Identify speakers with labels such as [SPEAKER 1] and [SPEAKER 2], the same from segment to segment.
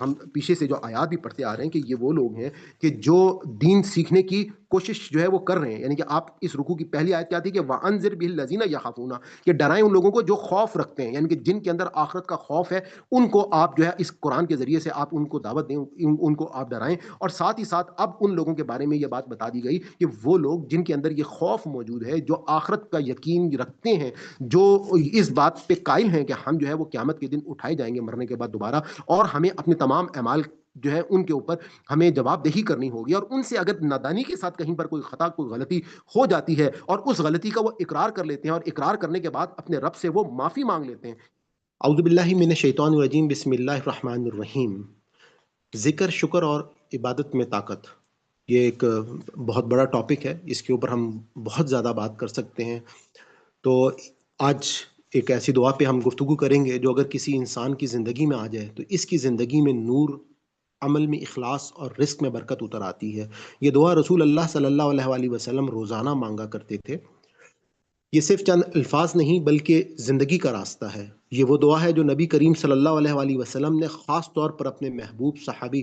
[SPEAKER 1] ہم پیچھے سے جو آیات بھی پڑھتے آ رہے ہیں کہ یہ وہ لوگ ہیں کہ جو دین سیکھنے کی کوشش جو ہے وہ کر رہے ہیں. یعنی کہ آپ اس رکوع کی پہلی آیت کیا تھی کہ وَأَنذِرْ بِهِ الَّذِينَ يَخَافُونَ، کہ ڈرائیں ان لوگوں کو جو خوف رکھتے ہیں، یعنی کہ جن کے اندر آخرت کا خوف ہے، ان کو آپ جو ہے اس قرآن کے ذریعے سے آپ ان کو دعوت دیں، ان کو آپ ڈرائیں. اور ساتھ ہی ساتھ اب ان لوگوں کے بارے میں یہ بات بتا دی گئی کہ وہ لوگ جن کے اندر یہ خوف موجود ہے، جو آخرت کا یقین رکھتے ہیں، جو اس بات پہ قائل ہیں کہ ہم جو ہے وہ قیامت کے دن اٹھائے جائیں گے مرنے کے بعد دوبارہ، اور ہمیں اپنے تمام اعمال جو ہے ان کے اوپر ہمیں جواب دہی کرنی ہوگی. اور ان سے اگر نادانی کے ساتھ کہیں پر کوئی خطا، کوئی غلطی ہو جاتی ہے اور اس غلطی کا وہ اقرار کر لیتے ہیں اور اقرار کرنے کے بعد اپنے رب سے وہ معافی مانگ لیتے ہیں. اعوذ باللہ من الشیطان الرجیم، بسم اللہ الرحمن الرحیم. ذکر، شکر اور عبادت میں طاقت، یہ ایک بہت بڑا ٹاپک ہے، اس کے اوپر ہم بہت زیادہ بات کر سکتے ہیں. تو آج ایک ایسی دعا پہ ہم گفتگو کریں گے جو اگر کسی انسان کی زندگی میں آ جائے تو اس کی زندگی میں نور، عمل میں اخلاص اور رزق میں برکت اتر آتی ہے. یہ دعا رسول اللہ صلی اللہ علیہ وآلہ وسلم روزانہ مانگا کرتے تھے. یہ صرف چند الفاظ نہیں بلکہ زندگی کا راستہ ہے. یہ وہ دعا ہے جو نبی کریم صلی اللہ علیہ وآلہ وسلم نے خاص طور پر اپنے محبوب صحابی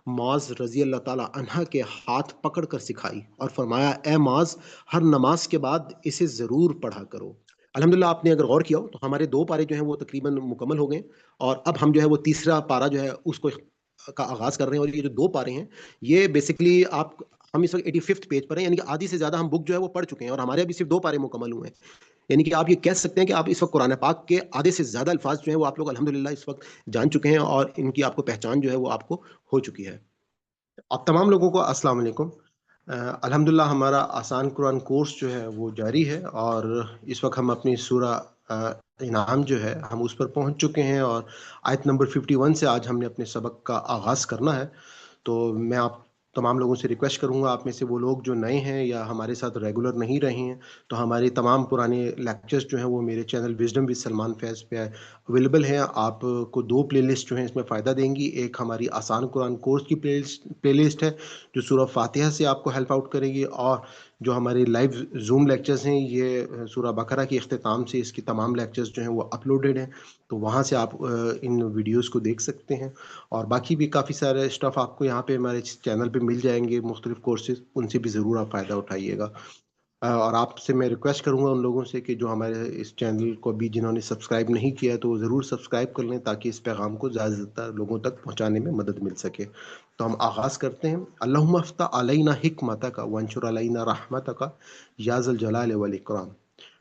[SPEAKER 1] معاذ رضی اللہ تعالی عنہ کے ہاتھ پکڑ کر سکھائی اور فرمایا، اے معاذ، ہر نماز کے بعد اسے ضرور پڑھا کرو. الحمدللہ آپ نے اگر غور کیا ہو تو ہمارے 2 پارے جو ہیں وہ تقریباً مکمل ہو گئے، اور اب ہم جو ہے وہ تیسرا پارا جو ہے اس کو کا آغاز کر رہے ہیں. اور یہ جو 2 پارے ہیں یہ بیسکلی ہم اس وقت 85 پیج پر ہیں، یعنی کہ آدھی سے زیادہ ہم بک جو ہے وہ پڑھ چکے ہیں اور ہمارے ابھی صرف 2 پارے مکمل ہوئے ہیں. یعنی کہ آپ یہ کہہ سکتے ہیں کہ آپ اس وقت قرآن پاک کے آدھے سے زیادہ الفاظ جو ہیں وہ آپ لوگ الحمدللہ اس وقت جان چکے ہیں اور ان کی آپ کو پہچان جو ہے وہ آپ کو ہو چکی ہے. آپ تمام لوگوں کو السلام علیکم. الحمدللہ ہمارا آسان قرآن کورس جو ہے وہ جاری ہے، اور اس وقت ہم اپنی سورہ انعام جو ہے ہم اس پر پہنچ چکے ہیں، اور آیت نمبر 51 سے آج ہم نے اپنے سبق کا آغاز کرنا ہے. تو میں آپ تمام لوگوں سے ریکویسٹ کروں گا، آپ میں سے وہ لوگ جو نئے ہیں یا ہمارے ساتھ ریگولر نہیں رہے ہیں، تو ہمارے تمام پرانے لیکچرز جو ہیں وہ میرے چینل وزڈم ود سلمان فیض پہ اویلیبل ہیں. آپ کو 2 پلے لسٹ جو ہیں اس میں فائدہ دیں گی. ایک ہماری آسان قرآن کورس کی پلے لسٹ ہے جو سورہ فاتحہ سے آپ کو ہیلپ آؤٹ کرے گی، اور جو ہمارے لائیو زوم لیکچرز ہیں یہ سورہ بقرہ کے اختتام سے اس کی تمام لیکچرز جو ہیں وہ اپلوڈڈ ہیں، تو وہاں سے آپ ان ویڈیوز کو دیکھ سکتے ہیں. اور باقی بھی کافی سارے اسٹف آپ کو یہاں پہ ہمارے چینل پہ مل جائیں گے، مختلف کورسز، ان سے بھی ضرور آپ فائدہ اٹھائیے گا. اور آپ سے میں ریکویسٹ کروں گا ان لوگوں سے کہ جو ہمارے اس چینل کو بھی جنہوں نے سبسکرائب نہیں کیا ہے تو وہ ضرور سبسکرائب کر لیں تاکہ اس پیغام کو زیادہ سے زیادہ لوگوں تک پہنچانے میں مدد مل سکے. تو ہم آغاز کرتے ہیں. اللہم افتح علینا حکمتک وانشر علینا رحمتک یا ذا الجلال والاکرام.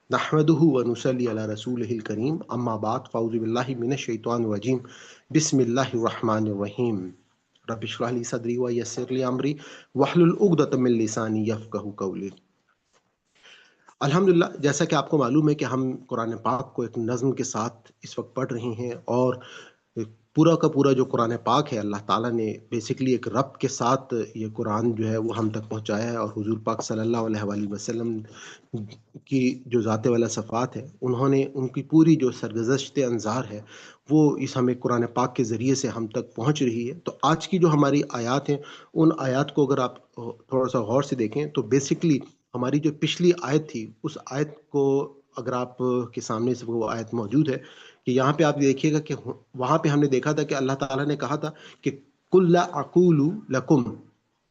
[SPEAKER 1] نحمده ونصلی علی رسولہ الکریم. اما بعد، فاعوذ باللہ من الشیطان الرجیم. بسم اللہ الرحمن الرحیم. رب اشرح لی صدری ویسر لی امری واحلل عقدۃ من لسانی یفقہوا قولی. الحمدللہ، جیسا کہ آپ کو معلوم ہے کہ ہم قرآن پاک کو ایک نظم کے ساتھ اس وقت پڑھ رہے ہیں، اور پورا کا پورا جو قرآن پاک ہے اللہ تعالیٰ نے بیسکلی ایک رب کے ساتھ یہ قرآن جو ہے وہ ہم تک پہنچایا ہے. اور حضور پاک صلی اللہ علیہ وآلہ وسلم کی جو ذات والا صفات ہے، انہوں نے ان کی پوری جو سرگزشت انظار ہے وہ اس ہمیں قرآن پاک کے ذریعے سے ہم تک پہنچ رہی ہے. تو آج کی جو ہماری آیات ہیں ان آیات کو اگر آپ تھوڑا سا غور سے دیکھیں تو بیسکلی ہماری جو پچھلی آیت تھی اس آیت کو اگر آپ کے سامنے سے وہ آیت موجود ہے کہ یہاں پہ آپ دیکھیے گا کہ وہاں پہ ہم نے دیکھا تھا کہ اللہ تعالیٰ نے کہا تھا کہ قل لا اقول لکم،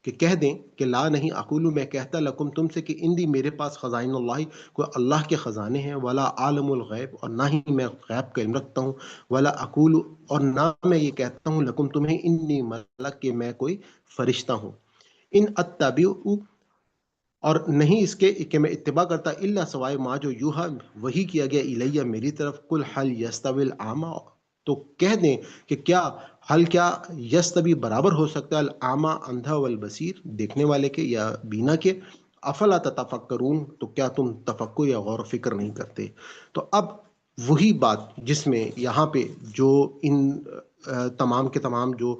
[SPEAKER 1] کہ کہہ دیں کہ لا نہیں، اقول میں کہتا، لکم تم سے، کہ اندی میرے پاس خزائن اللہ، کوئی اللہ کے خزانے ہیں، ولا عالم الغیب، اور نہ ہی میں غیب کا علم رکھتا ہوں، ولا اقول، اور نہ میں یہ کہتا ہوں، لکم تمہیں، انی ملک، کہ میں کوئی فرشتہ ہوں، ان اتبع، اور نہیں اس کے کہ میں اتباع کرتا، الا سوائے ما جو یوحا وہی کیا گیا، الیہ میری طرف. قل حل یستوی الاعمی، تو کہہ دیں کہ کیا حل، کیا یستوی برابر ہو سکتا ہے، الاعمی اندھا، والبصیر دیکھنے والے کے یا بینا کے، افلا تتفکرون، تو کیا تم تفکر یا غور و فکر نہیں کرتے. تو اب وہی بات جس میں یہاں پہ جو ان تمام کے تمام جو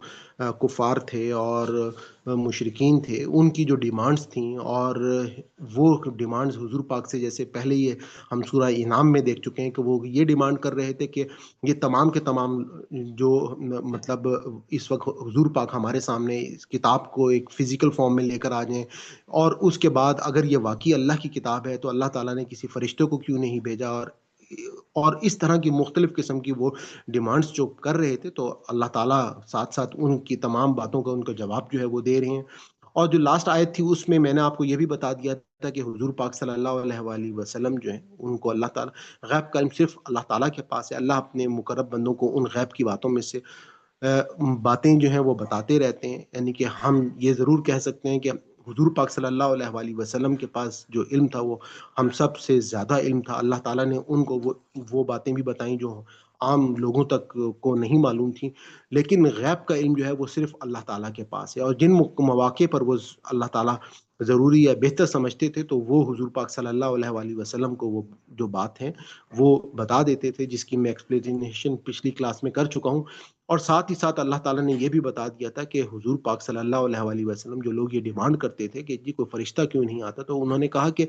[SPEAKER 1] کفار تھے اور مشرکین تھے ان کی جو ڈیمانڈز تھیں، اور وہ ڈیمانڈز حضور پاک سے، جیسے پہلے یہ ہم سورہ انعام میں دیکھ چکے ہیں کہ وہ یہ ڈیمانڈ کر رہے تھے کہ یہ تمام کے تمام جو مطلب اس وقت حضور پاک ہمارے سامنے اس کتاب کو ایک فزیکل فارم میں لے کر آ جائیں، اور اس کے بعد اگر یہ واقعی اللہ کی کتاب ہے تو اللہ تعالیٰ نے کسی فرشتے کو کیوں نہیں بھیجا، اور اور اس طرح کی مختلف قسم کی وہ ڈیمانڈس جو کر رہے تھے، تو اللہ تعالیٰ ساتھ ساتھ ان کی تمام باتوں کا ان کا جواب جو ہے وہ دے رہے ہیں۔ اور جو لاسٹ آیت تھی اس میں نے آپ کو یہ بھی بتا دیا تھا کہ حضور پاک صلی اللہ علیہ وآلہ وسلم جو ہیں ان کو اللہ تعالیٰ غیب کا علم صرف اللہ تعالیٰ کے پاس ہے۔ اللہ اپنے مقرب بندوں کو ان غیب کی باتوں میں سے باتیں جو ہیں وہ بتاتے رہتے ہیں، یعنی کہ ہم یہ ضرور کہہ سکتے ہیں کہ حضور پاک صلی اللہ علیہ وآلہ وسلم کے پاس جو علم تھا وہ ہم سب سے زیادہ علم تھا۔ اللہ تعالیٰ نے ان کو وہ باتیں بھی بتائیں جو عام لوگوں تک کو نہیں معلوم تھیں، لیکن غیب کا علم جو ہے وہ صرف اللہ تعالیٰ کے پاس ہے۔ اور جن مواقع پر وہ اللہ تعالیٰ ضروری یا بہتر سمجھتے تھے تو وہ حضور پاک صلی اللہ علیہ وآلہ وسلم کو وہ جو بات ہے وہ بتا دیتے تھے، جس کی میں ایکسپلینیشن پچھلی کلاس میں کر چکا ہوں۔ اور ساتھ ہی ساتھ اللہ تعالیٰ نے یہ بھی بتا دیا تھا کہ حضور پاک صلی اللہ علیہ وآلہ وسلم جو لوگ یہ ڈیمانڈ کرتے تھے کہ جی کوئی فرشتہ کیوں نہیں آتا، تو انہوں نے کہا کہ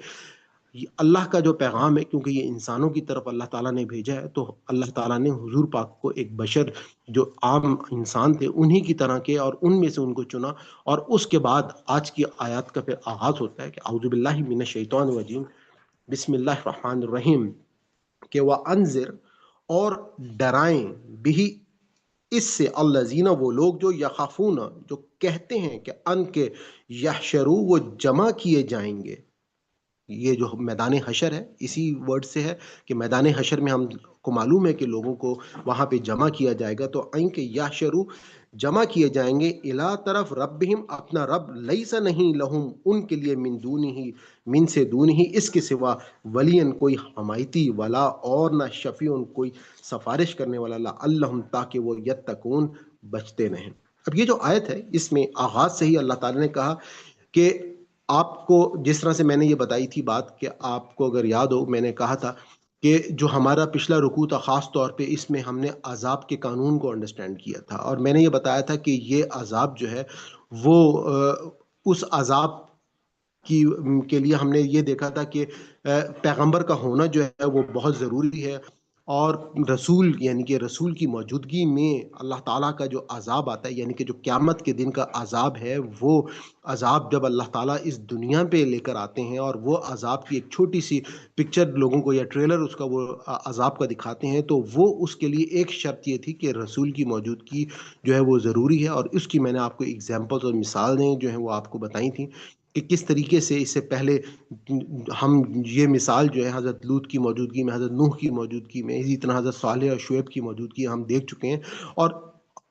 [SPEAKER 1] یہ اللہ کا جو پیغام ہے، کیونکہ یہ انسانوں کی طرف اللہ تعالیٰ نے بھیجا ہے، تو اللہ تعالیٰ نے حضور پاک کو ایک بشر جو عام انسان تھے انہی کی طرح کے اور ان میں سے ان کو چنا۔ اور اس کے بعد آج کی آیات کا پھر آغاز ہوتا ہے کہ اعوذ باللہ من الشیطان الرجیم بسم اللہ الرحمن الرحیم، کہ وَأَنذِرْ اور ڈرائیں بھی اس سے الذین وہ لوگ جو یخافون جو کہتے ہیں کہ ان کے یحشرو وہ جمع کیے جائیں گے۔ یہ جو میدان حشر ہے اسی ورڈ سے ہے کہ میدان حشر میں ہم کو معلوم ہے کہ لوگوں کو وہاں پہ جمع کیا جائے گا، تو ان کے یحشرو جمع کیے جائیں گے الا طرف ربہم اپنا رب، لیس نہیں لہم ان کے لیے من دون ہی من سے دون ہی اس کے سوا ولین کوئی حمایتی ولا اور نہ شفیع کوئی سفارش کرنے والا، لعلہم تاکہ وہ یتقون بچتے رہیں۔ اب یہ جو آیت ہے اس میں آغاز سے ہی اللہ تعالیٰ نے کہا کہ آپ کو جس طرح سے میں نے یہ بتائی تھی بات کہ آپ کو اگر یاد ہو میں نے کہا تھا کہ جو ہمارا پچھلا رکوع تھا خاص طور پہ اس میں ہم نے عذاب کے قانون کو انڈرسٹینڈ کیا تھا، اور میں نے یہ بتایا تھا کہ یہ عذاب جو ہے وہ اس عذاب کے لیے ہم نے یہ دیکھا تھا کہ پیغمبر کا ہونا جو ہے وہ بہت ضروری ہے، اور رسول یعنی کہ رسول کی موجودگی میں اللہ تعالیٰ کا جو عذاب آتا ہے، یعنی کہ جو قیامت کے دن کا عذاب ہے، وہ عذاب جب اللہ تعالیٰ اس دنیا پہ لے کر آتے ہیں اور وہ عذاب کی ایک چھوٹی سی پکچر لوگوں کو یا ٹریلر اس کا وہ عذاب کا دکھاتے ہیں، تو وہ اس کے لیے ایک شرط یہ تھی کہ رسول کی موجودگی جو ہے وہ ضروری ہے، اور اس کی میں نے آپ کو اگزامپلز اور مثالیں جو ہیں وہ آپ کو بتائی تھیں کہ کس طریقے سے اس سے پہلے ہم یہ مثال جو ہے حضرت لوط کی موجودگی میں، حضرت نوح کی موجودگی میں، اسی طرح حضرت صالح اور شعیب کی موجودگی ہم دیکھ چکے ہیں، اور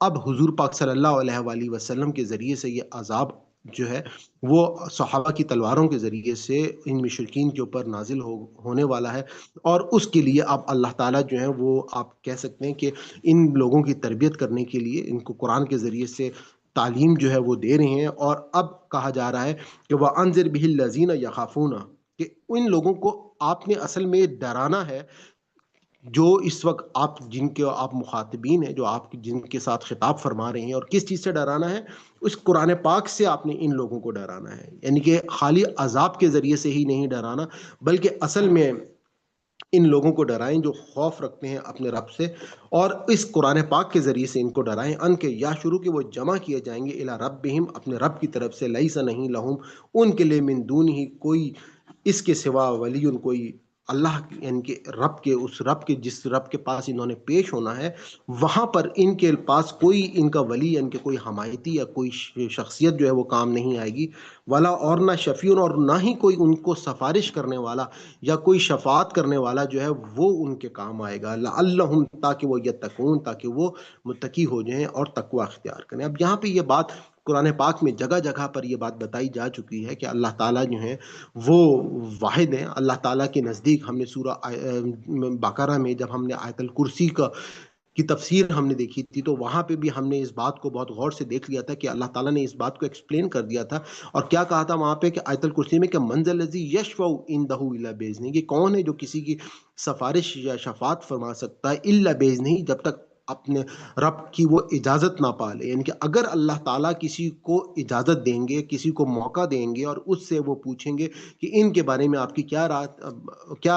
[SPEAKER 1] اب حضور پاک صلی اللہ علیہ وآلہ وسلم کے ذریعے سے یہ عذاب جو ہے وہ صحابہ کی تلواروں کے ذریعے سے ان مشرکین کے اوپر نازل ہونے والا ہے، اور اس کے لیے اب اللہ تعالیٰ جو ہے وہ آپ کہہ سکتے ہیں کہ ان لوگوں کی تربیت کرنے کے لیے ان کو قرآن کے ذریعے سے تعلیم جو ہے وہ دے رہے ہیں، اور اب کہا جا رہا ہے کہ وَأَنذِرْ بِهِ الَّذِينَ يَخَافُونَ کہ ان لوگوں کو آپ نے اصل میں ڈرانا ہے جو اس وقت آپ جن کے آپ مخاطبین ہیں، جو آپ جن کے ساتھ خطاب فرما رہے ہیں، اور کس چیز سے ڈرانا ہے؟ اس قرآن پاک سے آپ نے ان لوگوں کو ڈرانا ہے، یعنی کہ خالی عذاب کے ذریعے سے ہی نہیں ڈرانا، بلکہ اصل میں ان لوگوں کو ڈرائیں جو خوف رکھتے ہیں اپنے رب سے، اور اس قرآن پاک کے ذریعے سے ان کو ڈرائیں ان کے یا شروع کے وہ جمع کیے جائیں گے الی ربہم اپنے رب کی طرف سے، لیس نہیں لہم ان کے لیے من دون ہی کوئی اس کے سوا ولی کوئی اللہ یعنی کہ رب کے اس رب کے جس رب کے پاس انہوں نے پیش ہونا ہے وہاں پر ان کے پاس کوئی ان کا ولی یعنی کہ کوئی حمایتی یا کوئی شخصیت جو ہے وہ کام نہیں آئے گی، ولا اور نہ شفیع اور نہ ہی کوئی ان کو سفارش کرنے والا یا کوئی شفاعت کرنے والا جو ہے وہ ان کے کام آئے گا، لعلہم تاکہ وہ یتقون تاکہ وہ متقی ہو جائیں اور تقوی اختیار کریں۔ اب یہاں پہ یہ بات قرآن پاک میں جگہ جگہ پر یہ بات بتائی جا چکی ہے کہ اللہ تعالیٰ جو ہیں وہ واحد ہیں۔ اللہ تعالیٰ کے نزدیک ہم نے سورہ بقرہ میں جب ہم نے آیت الکرسی کی تفسیر ہم نے دیکھی تھی تو وہاں پہ بھی ہم نے اس بات کو بہت غور سے دیکھ لیا تھا کہ اللہ تعالیٰ نے اس بات کو ایکسپلین کر دیا تھا، اور کیا کہا تھا وہاں پہ کہ آیت الکرسی میں کہ من ذا الذی یشفع عندہ الا باذنہ، کہ کون ہے جو کسی کی سفارش یا شفاعت فرما سکتا ہے الا باذنہ جب تک اپنے رب کی وہ اجازت نہ پا لے، یعنی کہ اگر اللہ تعالیٰ کسی کو اجازت دیں گے، کسی کو موقع دیں گے اور اس سے وہ پوچھیں گے کہ ان کے بارے میں آپ کی کیا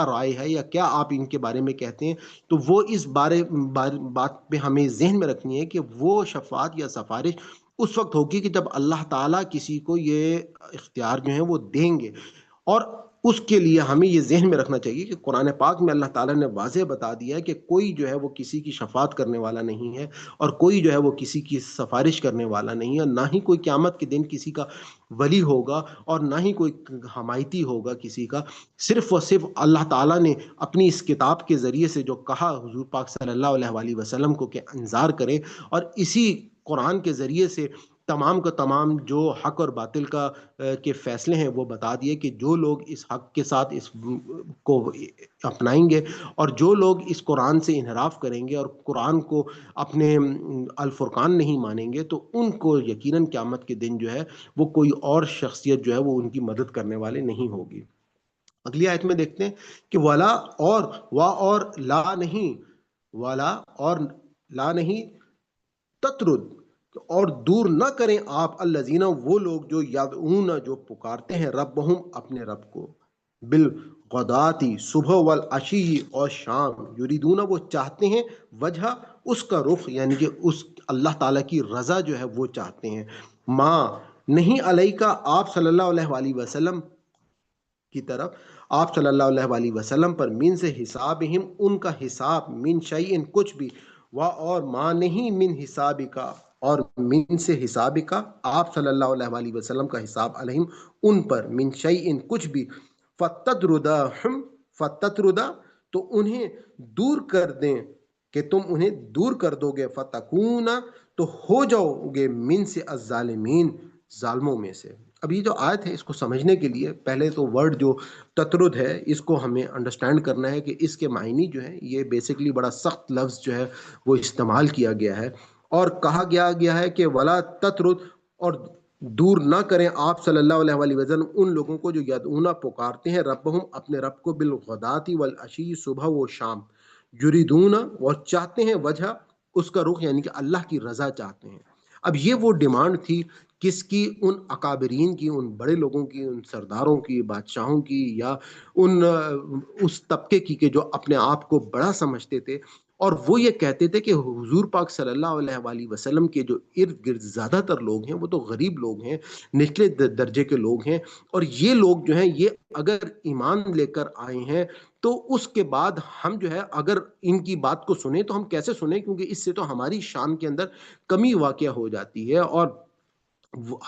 [SPEAKER 1] رائے ہے یا کیا آپ ان کے بارے میں کہتے ہیں، تو وہ اس بات پہ ہمیں ذہن میں رکھنی ہے کہ وہ شفاعت یا سفارش اس وقت ہوگی کہ جب اللہ تعالیٰ کسی کو یہ اختیار جو ہے وہ دیں گے، اور اس کے لیے ہمیں یہ ذہن میں رکھنا چاہیے کہ قرآن پاک میں اللہ تعالیٰ نے واضح بتا دیا ہے کہ کوئی جو ہے وہ کسی کی شفاعت کرنے والا نہیں ہے، اور کوئی جو ہے وہ کسی کی سفارش کرنے والا نہیں ہے، نہ ہی کوئی قیامت کے دن کسی کا ولی ہوگا، اور نہ ہی کوئی حمایتی ہوگا کسی کا۔ صرف اور صرف اللہ تعالیٰ نے اپنی اس کتاب کے ذریعے سے جو کہا حضور پاک صلی اللہ علیہ وآلہ وسلم کو کہ انذار کریں، اور اسی قرآن کے ذریعے سے تمام کا تمام جو حق اور باطل کا کے فیصلے ہیں وہ بتا دیے کہ جو لوگ اس حق کے ساتھ اس کو اپنائیں گے، اور جو لوگ اس قرآن سے انحراف کریں گے اور قرآن کو اپنے الفرقان نہیں مانیں گے، تو ان کو یقیناً قیامت کے دن جو ہے وہ کوئی اور شخصیت جو ہے وہ ان کی مدد کرنے والے نہیں ہوگی۔ اگلی آیت میں دیکھتے ہیں کہ ولا اور وا اور لا نہیں، ولا اور لا نہیں تترد، اور دور نہ کریں آپ الذین وہ لوگ جو یدعون جو پکارتے ہیں ربہم اپنے رب کو، بالغداتی صبح والعشی اور شام، یریدون وہ چاہتے ہیں وجہ اس کا رخ، یعنی کہ اس اللہ تعالیٰ کی رضا جو ہے وہ چاہتے ہیں، ماں نہیں علیہ کا آپ صلی اللہ علیہ وآلہ وسلم کی طرف، آپ صلی اللہ علیہ وآلہ وسلم پر من سے حسابہم ان کا حساب، من شیئن کچھ بھی، اور ماں نہیں من حساب کا، اور من سے حساب کا آپ صلی اللہ علیہ وآلہ وسلم کا حساب علیہم ان پر، من شیئن کچھ بھی، فتدردہم فتدردا تو انہیں دور کر دیں، کہ تم انہیں دور کر دو گے، فتکونا تو ہو جاؤ گے من سے الظالمین ظالموں میں سے۔ اب یہ جو آیت ہے اس کو سمجھنے کے لیے پہلے تو ورڈ جو تترد ہے اس کو ہمیں انڈرسٹینڈ کرنا ہے کہ اس کے معنی جو ہے یہ بیسیکلی بڑا سخت لفظ جو ہے وہ استعمال کیا گیا ہے، اور کہا گیا ہے کہ ولا تترد، اور دور نہ کریں آپ صلی اللہ علیہ وآلہ وسلم ان لوگوں کو جو یدعونا پکارتے ہیں ربہم اپنے رب کو، بالغداتی والعشی صبح و شام، یریدون وہ چاہتے ہیں وجہ اس کا رخ، یعنی کہ اللہ کی رضا چاہتے ہیں۔ اب یہ وہ ڈیمانڈ تھی کس کی؟ ان اکابرین کی، ان بڑے لوگوں کی، ان سرداروں کی، بادشاہوں کی، یا ان اس طبقے کی کہ جو اپنے آپ کو بڑا سمجھتے تھے، اور وہ یہ کہتے تھے کہ حضور پاک صلی اللہ علیہ وآلہ وسلم کے جو ارد گرد زیادہ تر لوگ ہیں وہ تو غریب لوگ ہیں، نچلے درجے کے لوگ ہیں، اور یہ لوگ جو ہیں یہ اگر ایمان لے کر آئے ہیں تو اس کے بعد ہم جو ہے اگر ان کی بات کو سنیں تو ہم کیسے سنیں، کیونکہ اس سے تو ہماری شان کے اندر کمی واقع ہو جاتی ہے، اور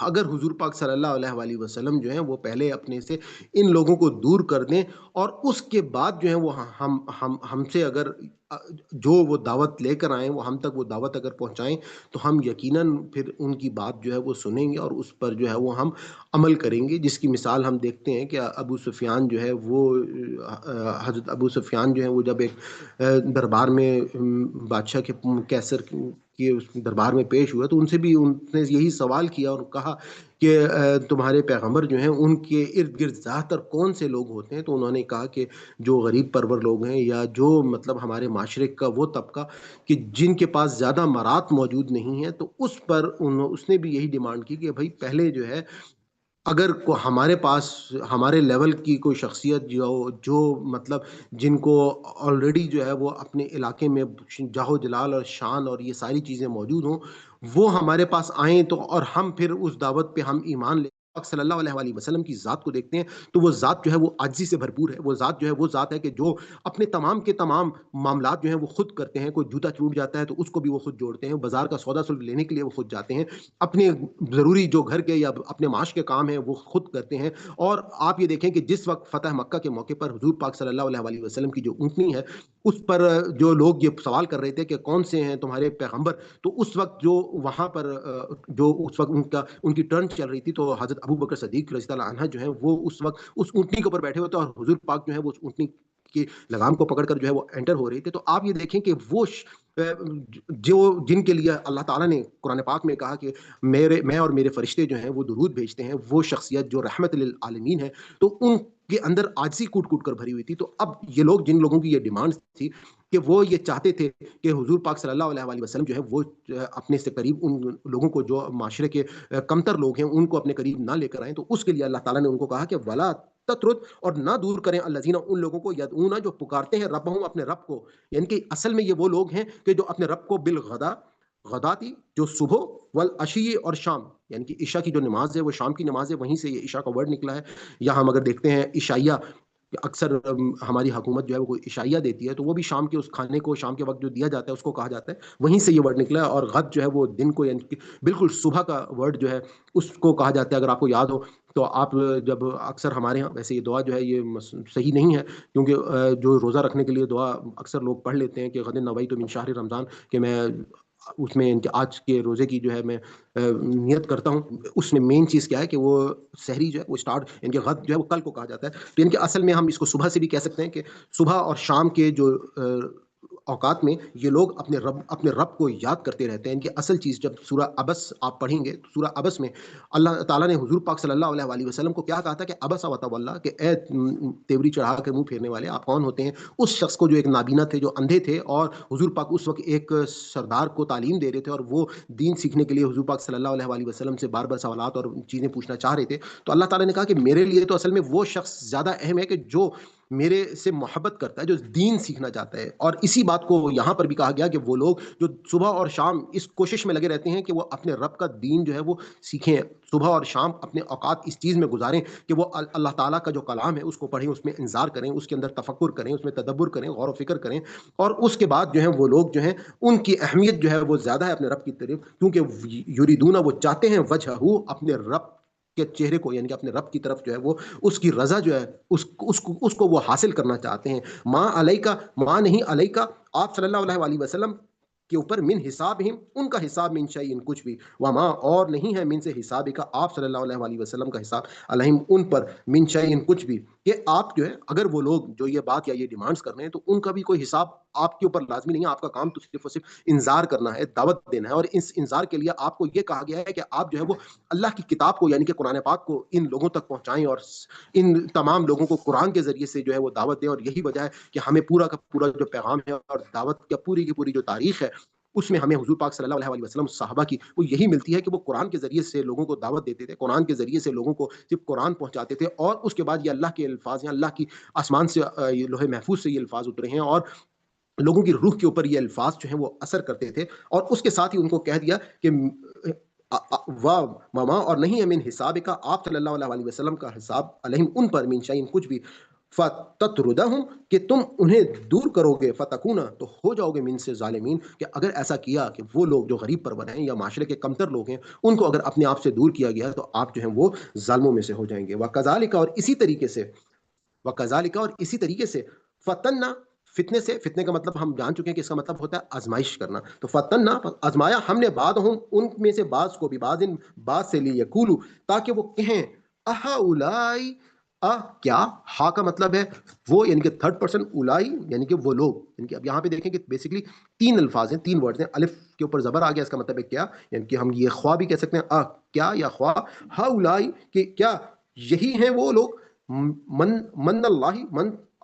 [SPEAKER 1] اگر حضور پاک صلی اللہ علیہ وآلہ وسلم جو ہیں وہ پہلے اپنے سے ان لوگوں کو دور کر دیں، اور اس کے بعد جو ہے وہ ہم سے اگر جو وہ دعوت لے کر آئیں وہ ہم تک وہ دعوت اگر پہنچائیں تو ہم یقیناً پھر ان کی بات جو ہے وہ سنیں گے اور اس پر جو ہے وہ ہم عمل کریں گے، جس کی مثال ہم دیکھتے ہیں کہ ابو سفیان جو ہے وہ حضرت ابو سفیان جو ہے وہ جب ایک دربار میں بادشاہ کے کیسر کے دربار میں پیش ہوا تو ان سے بھی ان نے یہی سوال کیا اور کہا کہ تمہارے پیغمبر جو ہیں ان کے ارد گرد زیادہ تر کون سے لوگ ہوتے ہیں؟ تو انہوں نے کہا کہ جو غریب پرور لوگ ہیں، یا جو مطلب ہمارے معاشرے کا وہ طبقہ کہ جن کے پاس زیادہ مرات موجود نہیں ہیں، تو اس پر اس نے بھی یہی ڈیمانڈ کی کہ بھائی پہلے جو ہے اگر ہمارے پاس ہمارے لیول کی کوئی شخصیت جو مطلب جن کو آلریڈی جو ہے وہ اپنے علاقے میں جاہو جلال اور شان اور یہ ساری چیزیں موجود ہوں، وہ ہمارے پاس آئیں تو اور ہم پھر اس دعوت پہ ہم ایمان لیں، صلی اللہ علیہ وآلہ وسلم کی ذات کو دیکھتے ہیں تو وہ ذات جو ہے وہ عاجزی سے بھرپور ہے، وہ ذات جو ہے وہ ذات ہے کہ جو اپنے تمام کے تمام معاملات جو ہیں وہ خود کرتے ہیں، کوئی جوتا ٹوٹ جاتا ہے تو اس کو بھی وہ خود جوڑتے ہیں، بازار کا سودا سلف لینے کے لیے وہ خود جاتے ہیں، اپنے ضروری جو گھر کے یا اپنے معاش کے کام ہیں وہ خود کرتے ہیں۔ اور آپ یہ دیکھیں کہ جس وقت فتح مکہ کے موقع پر حضور پاک صلی اللہ علیہ وآلہ وسلم کی جو اونٹنی ہے اس پر جو لوگ یہ سوال کر رہے تھے کہ کون سے ہیں تمہارے پیغمبر، تو اس وقت جو وہاں پر جو اس وقت ان کی ٹرن چل رہی تھی تو حضرت ابو بکر صدیق رضی اللہ عنہ جو ہے وہ اس وقت اس اونٹنی کے اوپر بیٹھے ہوتے اور حضور پاک جو ہے وہ اس اونٹنی کی لگام کو پکڑ کر جو ہے وہ انٹر ہو رہی تھی۔ تو آپ یہ دیکھیں کہ وہ جو جن کے لیے اللہ تعالیٰ نے قرآن پاک میں کہا کہ میں اور میرے فرشتے جو ہیں وہ درود بھیجتے ہیں، وہ شخصیت جو رحمت للعالمین ہے، تو ان کے اندر عاجزی کوٹ کوٹ کر بھری ہوئی تھی۔ تو اب یہ لوگ جن لوگوں کی یہ ڈیمانڈ تھی کہ وہ یہ چاہتے تھے کہ حضور پاک صلی اللہ علیہ وآلہ وسلم جو ہے وہ اپنے سے قریب ان لوگوں کو جو معاشرے کے کمتر لوگ ہیں ان کو اپنے قریب نہ لے کر آئیں، تو اس کے لیے اللہ تعالیٰ نے ان کو کہا کہ ولا تترد، اور نہ دور کریں الذین ان لوگوں کو یدعون جو پکارتے ہیں ربہم اپنے رب کو، یعنی کہ اصل میں یہ وہ لوگ ہیں کہ جو اپنے رب کو بالغدا غداتی جو صبح والعشی اور شام، یعنی کہ عشاء کی جو نماز ہے وہ شام کی نماز ہے، وہیں سے یہ عشاء کا ورڈ نکلا ہے. یا ہم اگر دیکھتے ہیں عشائیہ، کہ اکثر ہماری حکومت جو ہے وہ کوئی عشائیہ دیتی ہے تو وہ بھی شام کے اس کھانے کو شام کے وقت جو دیا جاتا ہے اس کو کہا جاتا ہے، وہیں سے یہ ورڈ نکلا ہے. اور غد جو ہے وہ دن کو، یعنی کہ بالکل صبح کا ورڈ جو ہے اس کو کہا جاتا ہے. اگر آپ کو یاد ہو تو آپ جب اکثر ہمارے یہاں ویسے یہ دعا جو ہے یہ صحیح نہیں ہے، کیونکہ جو روزہ رکھنے کے لیے دعا اکثر لوگ پڑھ لیتے ہیں کہ غد نویت من شہر رمضان، کہ میں اس میں ان کے آج کے روزے کی جو ہے میں نیت کرتا ہوں. اس میں مین چیز کیا ہے کہ وہ سحری جو ہے وہ اسٹارٹ، ان کے غد جو ہے وہ کل کو کہا جاتا ہے. تو ان کے اصل میں ہم اس کو صبح سے بھی کہہ سکتے ہیں کہ صبح اور شام کے جو اوقات میں یہ لوگ اپنے رب کو یاد کرتے رہتے ہیں. ان کی اصل چیز جب سورہ عبس آپ پڑھیں گے تو سورہ عبس میں اللہ تعالیٰ نے حضور پاک صلی اللہ علیہ وآلہ وسلم کو کیا کہا تھا کہ عبس وتولیٰ، کہ اے تیوری چڑھا کر منہ پھیرنے والے، آپ کون ہوتے ہیں؟ اس شخص کو جو ایک نابینا تھے، جو اندھے تھے، اور حضور پاک اس وقت ایک سردار کو تعلیم دے رہے تھے اور وہ دین سیکھنے کے لیے حضور پاک صلی اللہ علیہ وآلہ وسلم سے بار بار سوالات اور چیزیں پوچھنا چاہ رہے تھے. تو اللہ تعالیٰ نے کہا کہ میرے لیے تو اصل میں وہ شخص زیادہ اہم ہے کہ جو میرے سے محبت کرتا ہے، جو دین سیکھنا چاہتا ہے. اور اسی بات کو یہاں پر بھی کہا گیا کہ وہ لوگ جو صبح اور شام اس کوشش میں لگے رہتے ہیں کہ وہ اپنے رب کا دین جو ہے وہ سیکھیں، صبح اور شام اپنے اوقات اس چیز میں گزاریں کہ وہ اللہ تعالیٰ کا جو کلام ہے اس کو پڑھیں، اس میں انظار کریں، اس کے اندر تفکر کریں، اس میں تدبر کریں، غور و فکر کریں. اور اس کے بعد جو ہے وہ لوگ جو ہیں ان کی اہمیت جو ہے وہ زیادہ ہے اپنے رب کی طرف، کیونکہ یریدون وہ چاہتے ہیں وجہہ اپنے رب کے چہرے کو، یعنی کہ اپنے رب کی طرف جو ہے وہ اس کی رضا جو ہے اس کو وہ حاصل کرنا چاہتے ہیں. ماں علیہ کا، ماں نہیں علیہ کا، آپ صلی اللہ علیہ وآلہ وسلم کے اوپر من حساب ان کا حساب من شیء کچھ بھی، وما اور نہیں ہے من سے حساب کا آپ صلی اللہ علیہ وآلہ وسلم کا حساب علیہم ان پر من شیء کچھ بھی، کہ آپ جو ہے اگر وہ لوگ جو یہ بات یا یہ ڈیمانڈز کر رہے ہیں تو ان کا بھی کوئی حساب آپ کے اوپر لازمی نہیں ہے. آپ کا کام تو صرف اور صرف انذار کرنا ہے، دعوت دینا ہے. اور اس انذار کے لیے آپ کو یہ کہا گیا ہے کہ آپ جو ہے وہ اللہ کی کتاب کو، یعنی کہ قرآن پاک کو ان لوگوں تک پہنچائیں اور ان تمام لوگوں کو قرآن کے ذریعے سے جو ہے وہ دعوت دیں. اور یہی وجہ ہے کہ ہمیں پورا کا پورا جو پیغام ہے اور دعوت کا پوری کی پوری جو تاریخ ہے اس میں ہمیں حضور پاک صلی اللہ علیہ وسلم صحابہ کی وہ یہی ملتی ہے کہ وہ قرآن کے ذریعے سے لوگوں کو دعوت دیتے تھے، قرآن کے ذریعے سے لوگوں کو صرف قرآن پہنچاتے تھے. اور اس کے بعد یہ اللہ کے الفاظ ہیں، اللہ کی آسمان سے لوح محفوظ سے یہ الفاظ اترے ہیں اور لوگوں کی روح کے اوپر یہ الفاظ جو ہیں وہ اثر کرتے تھے. اور اس کے ساتھ ہی ان کو کہہ دیا کہ مما اور نہیں ہے من حساب کا آپ صلی اللہ علیہ وسلم کا حساب علیہم ان پر من شیء کچھ بھی، فتطردہم کہ تم انہیں دور کرو گے، فتکونا تو ہو جاؤ گے من سے ظالمین، کہ اگر ایسا کیا کہ وہ لوگ جو غریب پرور ہیں یا معاشرے کے کمتر لوگ ہیں ان کو اگر اپنے آپ سے دور کیا گیا تو آپ جو ہیں وہ ظالموں میں سے ہو جائیں گے. وکذالک اور اسی طریقے سے، وکذالک اور اسی طریقے سے فتنہ، فتنے سے، فتنے کا مطلب ہم جان چکے ہیں کہ اس کا مطلب ہوتا ہے آزمائش کرنا. تو فتنہ آزمایا ہم نے بعضهم ان میں سے بعض کو بھی، بعض سے لی یقولو تاکہ وہ کہیں اہؤلائی کیا، ہا کا مطلب ہے وہ، یعنی کہ تھرڈ پرسن اولائی، یعنی کہ وہ لوگ. یعنی کہ اب یہاں پہ دیکھیں کہ بیسیکلی تین الفاظ ہیں، تین ورڈز ہیں. الف کے اوپر زبر آ گیا، اس کا مطلب ہے کیا، یعنی کہ ہم یہ خواہ بھی کہہ سکتے ہیں، کیا یا خواہ. ہا اولائی کہ کیا یہی ہیں وہ لوگ، من اللہ،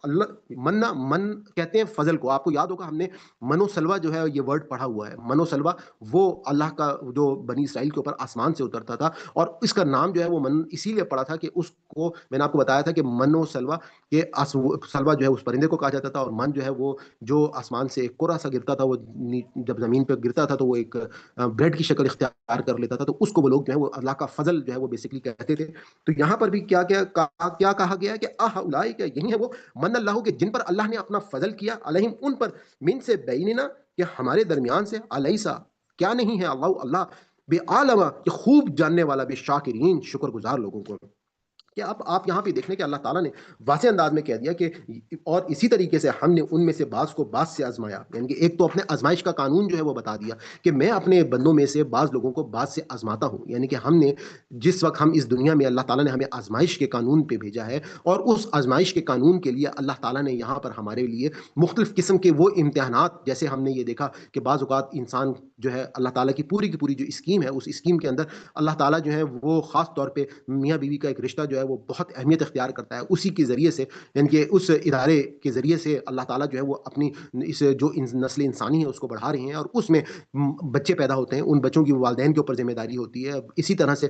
[SPEAKER 1] اللہ من کہتے ہیں فضل کو. آپ کو یاد ہوگا ہم نے منو سلوا جو ہے یہ ورڈ پڑھا ہوا ہے. منو سلوا وہ اللہ کا جو بنی اسرائیل کے اوپر آسمان سے اترتا تھا، اور اس کا نام جو ہے وہ من اسی لیے پڑا تھا کہ اس کو میں نے آپ کو بتایا تھا کہ منو سلوا کہ سلوا جو ہے اس پرندے کو کہا جاتا تھا، اور من جو ہے وہ جو آسمان سے ایک کوڑا سا گرتا تھا، وہ جب زمین پہ گرتا تھا تو وہ ایک بریڈ کی شکل اختیار کر لیتا تھا. تو اس کو وہ لوگ جو ہے وہ اللہ کا فضل جو ہے وہ بیسیکلی کہتے تھے. تو یہاں پر بھی کیا کہا گیا ہے کہ اولئک یہی ہے وہ من اللہ کے جن پر اللہ نے اپنا فضل کیا، علیہم ان پر، من سے بیننا کہ ہمارے درمیان سے، علیسا کیا نہیں ہے اللہ بے عالم کہ خوب جاننے والا، بے شاکرین شکر گزار لوگوں کو. کہ اب آپ یہاں پہ دیکھ لیں کہ اللہ تعالیٰ نے واضح انداز میں کہہ دیا کہ اور اسی طریقے سے ہم نے ان میں سے بعض کو بعض سے آزمایا. یعنی کہ ایک تو اپنے آزمائش کا قانون جو ہے وہ بتا دیا کہ میں اپنے بندوں میں سے بعض لوگوں کو بعض سے آزماتا ہوں. یعنی کہ ہم نے جس وقت ہم اس دنیا میں، اللہ تعالیٰ نے ہمیں آزمائش کے قانون پہ بھیجا ہے، اور اس آزمائش کے قانون کے لیے اللہ تعالیٰ نے یہاں پر ہمارے لیے مختلف قسم کے وہ امتحانات، جیسے ہم نے یہ دیکھا کہ بعض اوقات انسان جو ہے اللہ تعالیٰ کی پوری جو اسکیم ہے، اس اسکیم کے اندر اللہ تعالیٰ جو ہے وہ خاص طور پہ میاں بیوی کا ایک رشتہ جو ہے وہ بہت اہمیت اختیار کرتا ہے. اسی کے ذریعے سے، یعنی کہ اس ادارے کے ذریعے سے اللہ تعالیٰ جو ہے وہ اپنی اس جو نسل انسانی ہے اس کو بڑھا رہے ہیں، اور اس میں بچے پیدا ہوتے ہیں، ان بچوں کی والدین کے اوپر ذمہ داری ہوتی ہے. اسی طرح سے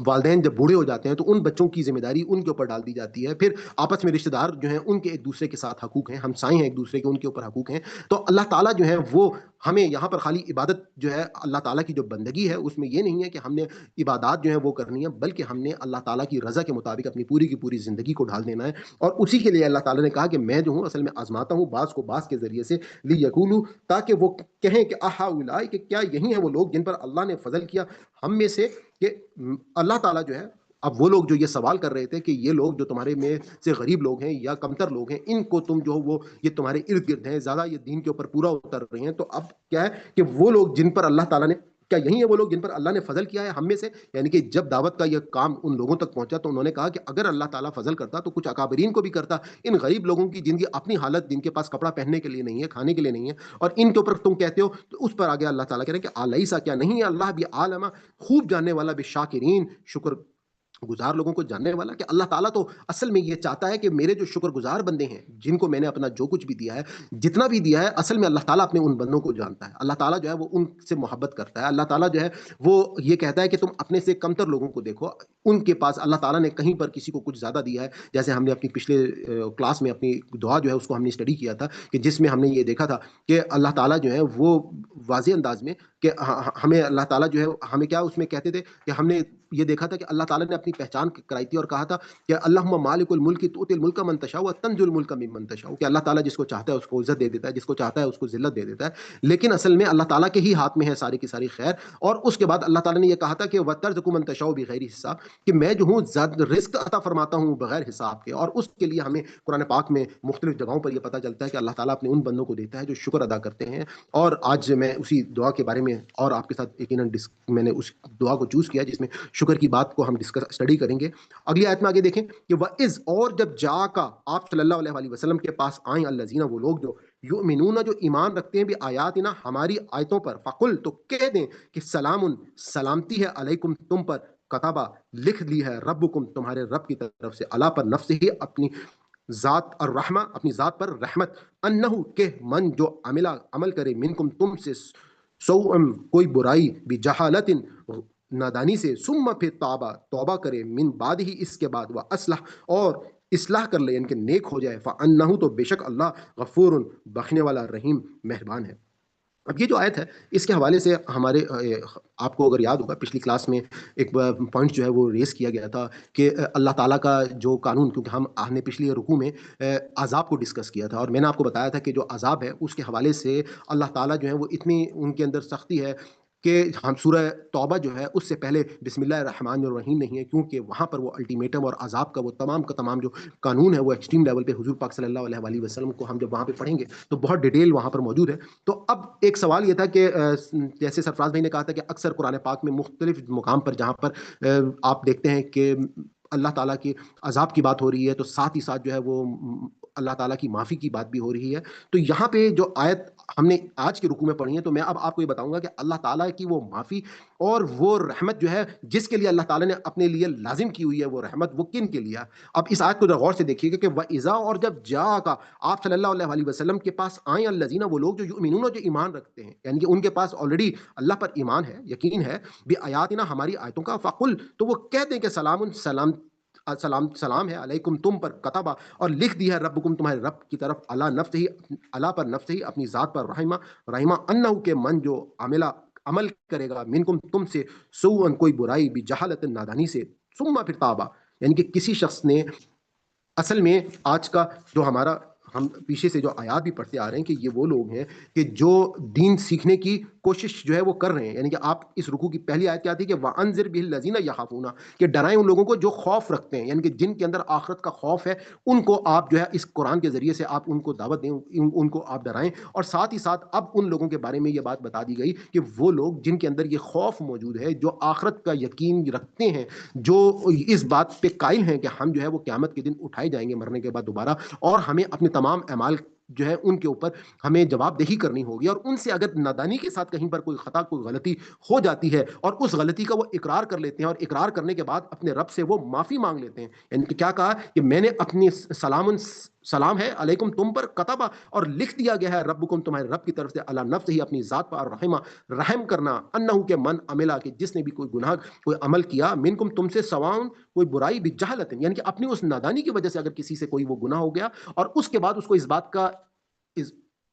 [SPEAKER 1] والدین جب بوڑھے ہو جاتے ہیں تو ان بچوں کی ذمہ داری ان کے اوپر ڈال دی جاتی ہے. پھر آپس میں رشتہ دار جو ہیں ان کے ایک دوسرے کے ساتھ حقوق ہیں، ہمسائے ہیں ایک دوسرے کے، ان کے اوپر حقوق ہیں. تو اللہ تعالیٰ جو ہے وہ ہمیں یہاں پر خالی عبادت جو ہے اللہ تعالیٰ کی جو بندگی ہے اس میں یہ نہیں ہے کہ ہم نے عبادات جو ہیں وہ کرنی ہے، بلکہ ہم نے اللہ تعالیٰ کی رضا کے مطابق اپنی پوری کی پوری زندگی کو ڈھال دینا ہے، اور اسی کے لیے اللہ تعالیٰ نے کہا کہ میں جو ہوں اصل میں آزماتا ہوں بعض کو بعض کے ذریعے سے، لی یقولو، تاکہ وہ کہیں کہ آہا اولائے، کہ کیا یہی ہیں وہ لوگ جن پر اللہ نے فضل کیا ہم میں سے، کہ اللہ تعالیٰ جو ہے، اب وہ لوگ جو یہ سوال کر رہے تھے کہ یہ لوگ جو تمہارے میں سے غریب لوگ ہیں یا کمتر لوگ ہیں، ان کو تم جو وہ یہ تمہارے ارد گرد ہیں، زیادہ یہ دین کے اوپر پورا اتر رہے ہیں، تو اب کیا ہے کہ وہ لوگ جن پر اللہ تعالیٰ نے، کیا یہی ہے وہ لوگ جن پر اللہ نے فضل کیا ہے ہم میں سے؟ یعنی کہ جب دعوت کا یہ کام ان لوگوں تک پہنچا تو انہوں نے کہا کہ اگر اللہ تعالیٰ فضل کرتا تو کچھ اکابرین کو بھی کرتا، ان غریب لوگوں کی جن کی اپنی حالت، جن کے پاس کپڑا پہننے کے لیے نہیں ہے، کھانے کے لیے نہیں ہے، اور ان کے اوپر تم کہتے ہو، تو اس پر آگے اللہ تعالیٰ کہہ رہے ہیں کہ الیسا، کیا نہیں ہے اللہ بھی عالم، خوب جاننے والا، بالشاکرین، شکر گزار لوگوں کو جاننے والا، کہ اللہ تعالیٰ تو اصل میں یہ چاہتا ہے کہ میرے جو شکر گزار بندے ہیں، جن کو میں نے اپنا جو کچھ بھی دیا ہے، جتنا بھی دیا ہے، اصل میں اللہ تعالیٰ اپنے ان بندوں کو جانتا ہے، اللہ تعالیٰ جو ہے وہ ان سے محبت کرتا ہے، اللہ تعالیٰ جو ہے وہ یہ کہتا ہے کہ تم اپنے سے کمتر لوگوں کو دیکھو، ان کے پاس اللہ تعالیٰ نے کہیں پر کسی کو کچھ زیادہ دیا ہے، جیسے ہم نے اپنی پچھلے کلاس میں اپنی دعا جو ہے اس کو ہم نے اسٹڈی کیا تھا، کہ جس میں ہم نے یہ دیکھا تھا کہ اللہ تعالیٰ جو ہے وہ واضح انداز میں، کہ ہمیں اللہ تعالیٰ جو ہے ہمیں کیا اس میں کہتے تھے کہ ہم نے یہ دیکھا تھا کہ اللہ تعالیٰ نے اپنی پہچان کرائی تھی اور کہا تھا کہ اللہم مالک الملک تؤتی الملک من تشاء وتنزع الملک ممن تشاء، کہ اللہ تعالیٰ جس کو چاہتا ہے اس کو عزت دے دیتا ہے، جس کو چاہتا ہے اس کو ذلت دے دیتا ہے، لیکن اصل میں اللہ تعالیٰ کے ہی ہاتھ میں ہے ساری کی ساری خیر۔ اور اس کے بعد اللہ تعالیٰ نے یہ کہا تھا کہ وترزق من تشاء بغیر حساب، کہ میں جو ہوں رزق عطا فرماتا ہوں بغیر حساب کے، اور اس کے لیے ہمیں قرآن پاک میں مختلف جگہوں پر یہ پتہ چلتا ہے کہ اللہ تعالیٰ اپنے ان بندوں کو دیتا ہے جو شکر ادا کرتے ہیں، اور آج میں اسی دعا کے بارے میں اور آپ کے ساتھ یقیناً میں نے اس دعا کو چوز کیا جس میں شکر کی بات کو ہم ڈسکس اسٹڈی کریں گے۔ اگلی آیت میں آگے دیکھیں کہ وَإِذْ، اور جب جا کا آپ صلی اللہ علیہ وسلم کے پاس آئیں، الذین، وہ لوگ جو یؤمنون، جو ایمان رکھتے ہیں، بھی آیاتنا، ہماری آیتوں پر، فقل، تو کہہ دیں کہ سلام، سلامتی ہے، علیکم، تم پر، کتبہ، لکھ لی ہے، ربکم، تمہارے رب کی طرف سے، اللہ پر، نفس ہی، اپنی ذات، الرحمہ، اپنی ذات پر رحمت، انہو، کہ من، جو عمل کرے، منکم، تم سے، سوءم، کوئی برائی، بجہالت، نادانی سے، ثم، پھر تابا، توبہ کرے، من بعد ہی، اس کے بعد، وہ اصلح، اور اصلاح کر لے، یعنی کہ نیک ہو جائے، فانہ، تو بے شک اللہ، غفور، بخشنے والا، رحیم، مہربان ہے۔ اب یہ جو آیت ہے اس کے حوالے سے ہمارے آپ کو اگر یاد ہوگا پچھلی کلاس میں ایک پوائنٹ جو ہے وہ ریز کیا گیا تھا کہ اللہ تعالیٰ کا جو قانون، کیونکہ ہم نے پچھلی رکوع میں عذاب کو ڈسکس کیا تھا، اور میں نے آپ کو بتایا تھا کہ جو عذاب ہے اس کے حوالے سے اللہ تعالیٰ جو ہے وہ اتنی ان کے اندر سختی ہے کہ ہم سورہ توبہ جو ہے اس سے پہلے بسم اللہ الرحمن الرحیم نہیں ہے، کیونکہ وہاں پر وہ الٹیمیٹم اور عذاب کا وہ تمام کا تمام جو قانون ہے وہ ایکسٹریم لیول پہ حضور پاک صلی اللہ علیہ وآلہ وسلم کو ہم جب وہاں پہ پڑھیں گے تو بہت ڈیٹیل وہاں پر موجود ہے۔ تو اب ایک سوال یہ تھا کہ جیسے سرفراز بھائی نے کہا تھا کہ اکثر قرآن پاک میں مختلف مقام پر جہاں پر آپ دیکھتے ہیں کہ اللہ تعالیٰ کی عذاب کی بات ہو رہی ہے تو ساتھ ہی ساتھ جو ہے وہ اللہ تعالیٰ کی معافی کی بات بھی ہو رہی ہے۔ تو یہاں پہ جو آیت ہم نے آج کے رکوع میں پڑھی ہے، تو میں اب آپ کو یہ بتاؤں گا کہ اللہ تعالیٰ کی وہ معافی اور وہ رحمت جو ہے جس کے لیے اللہ تعالیٰ نے اپنے لیے لازم کی ہوئی ہے وہ رحمت، وہ کن کے لیے؟ اب اس آیت کو غور سے دیکھیے گا کہ وَإِذَا، اور جب جا کا آپ صلی اللہ علیہ وسلم کے پاس آئیں، الذین، وہ لوگ جو یؤمنون، جو ایمان رکھتے ہیں، یعنی کہ ان کے پاس آلریڈی اللہ پر ایمان ہے، یقین ہے، بآیاتنا، ہماری آیتوں کا، فقل، تو وہ کہہ دیں کہ سلام، سلام ہے، علیکم، تم پر، کتبہ، اور لکھ دی ہے، ربکم، تمہارے رب کی طرف، اللہ نفس ہی، اللہ پر، نفس ہی، اپنی ذات پر، رحمہ، انہو، کے من، جو عمل کرے گا، منکم، تم سے، سوءن، کوئی برائی، بجہالت، نادانی سے، ثم، پھر تابا، یعنی کہ کسی شخص نے، اصل میں آج کا جو ہمارا، ہم پیچھے سے جو آیات بھی پڑھتے آ رہے ہیں کہ یہ وہ لوگ ہیں کہ جو دین سیکھنے کی کوشش جو ہے وہ کر رہے ہیں، یعنی کہ آپ اس رکوع کی پہلی آیت کیا تھی کہ وَأَنذِرْ بِهِ الَّذِينَ يَخَافُونَ، کہ ڈرائیں ان لوگوں کو جو خوف رکھتے ہیں، یعنی کہ جن کے اندر آخرت کا خوف ہے، ان کو آپ جو ہے اس قرآن کے ذریعے سے آپ ان کو دعوت دیں، ان کو آپ ڈرائیں، اور ساتھ ہی ساتھ اب ان لوگوں کے بارے میں یہ بات بتا دی گئی کہ وہ لوگ جن کے اندر یہ خوف موجود ہے، جو آخرت کا یقین رکھتے ہیں، جو اس بات پہ قائل ہیں کہ ہم جو ہے وہ قیامت کے دن اٹھائے جائیں گے مرنے کے بعد دوبارہ، اور ہمیں اپنے تمام اعمال جو ہے ان کے اوپر ہمیں جواب دہی کرنی ہوگی، اور ان سے اگر نادانی کے ساتھ کہیں پر کوئی خطا، کوئی غلطی ہو جاتی ہے اور اس غلطی کا وہ اقرار کر لیتے ہیں، اور اقرار کرنے کے بعد اپنے رب سے وہ معافی مانگ لیتے ہیں، یعنی کہ کیا کہا کہ میں نے اپنی سلام ہے علیکم، تم پر، کتبہ، اور لکھ دیا گیا ہے، ربکم، تمہارے رب کی طرف سے، اللہ نفس ہی، اپنی ذات پر، رحمہ، رحم کرنا، انہو، کے من عملہ، کہ جس نے بھی کوئی گناہ، کوئی عمل کیا، منکم، تم سے، سواؤن، کوئی برائی، بجہالت، یعنی کہ اپنی اس نادانی کی وجہ سے اگر کسی سے کوئی وہ گناہ ہو گیا اور اس کے بعد اس کو اس بات کا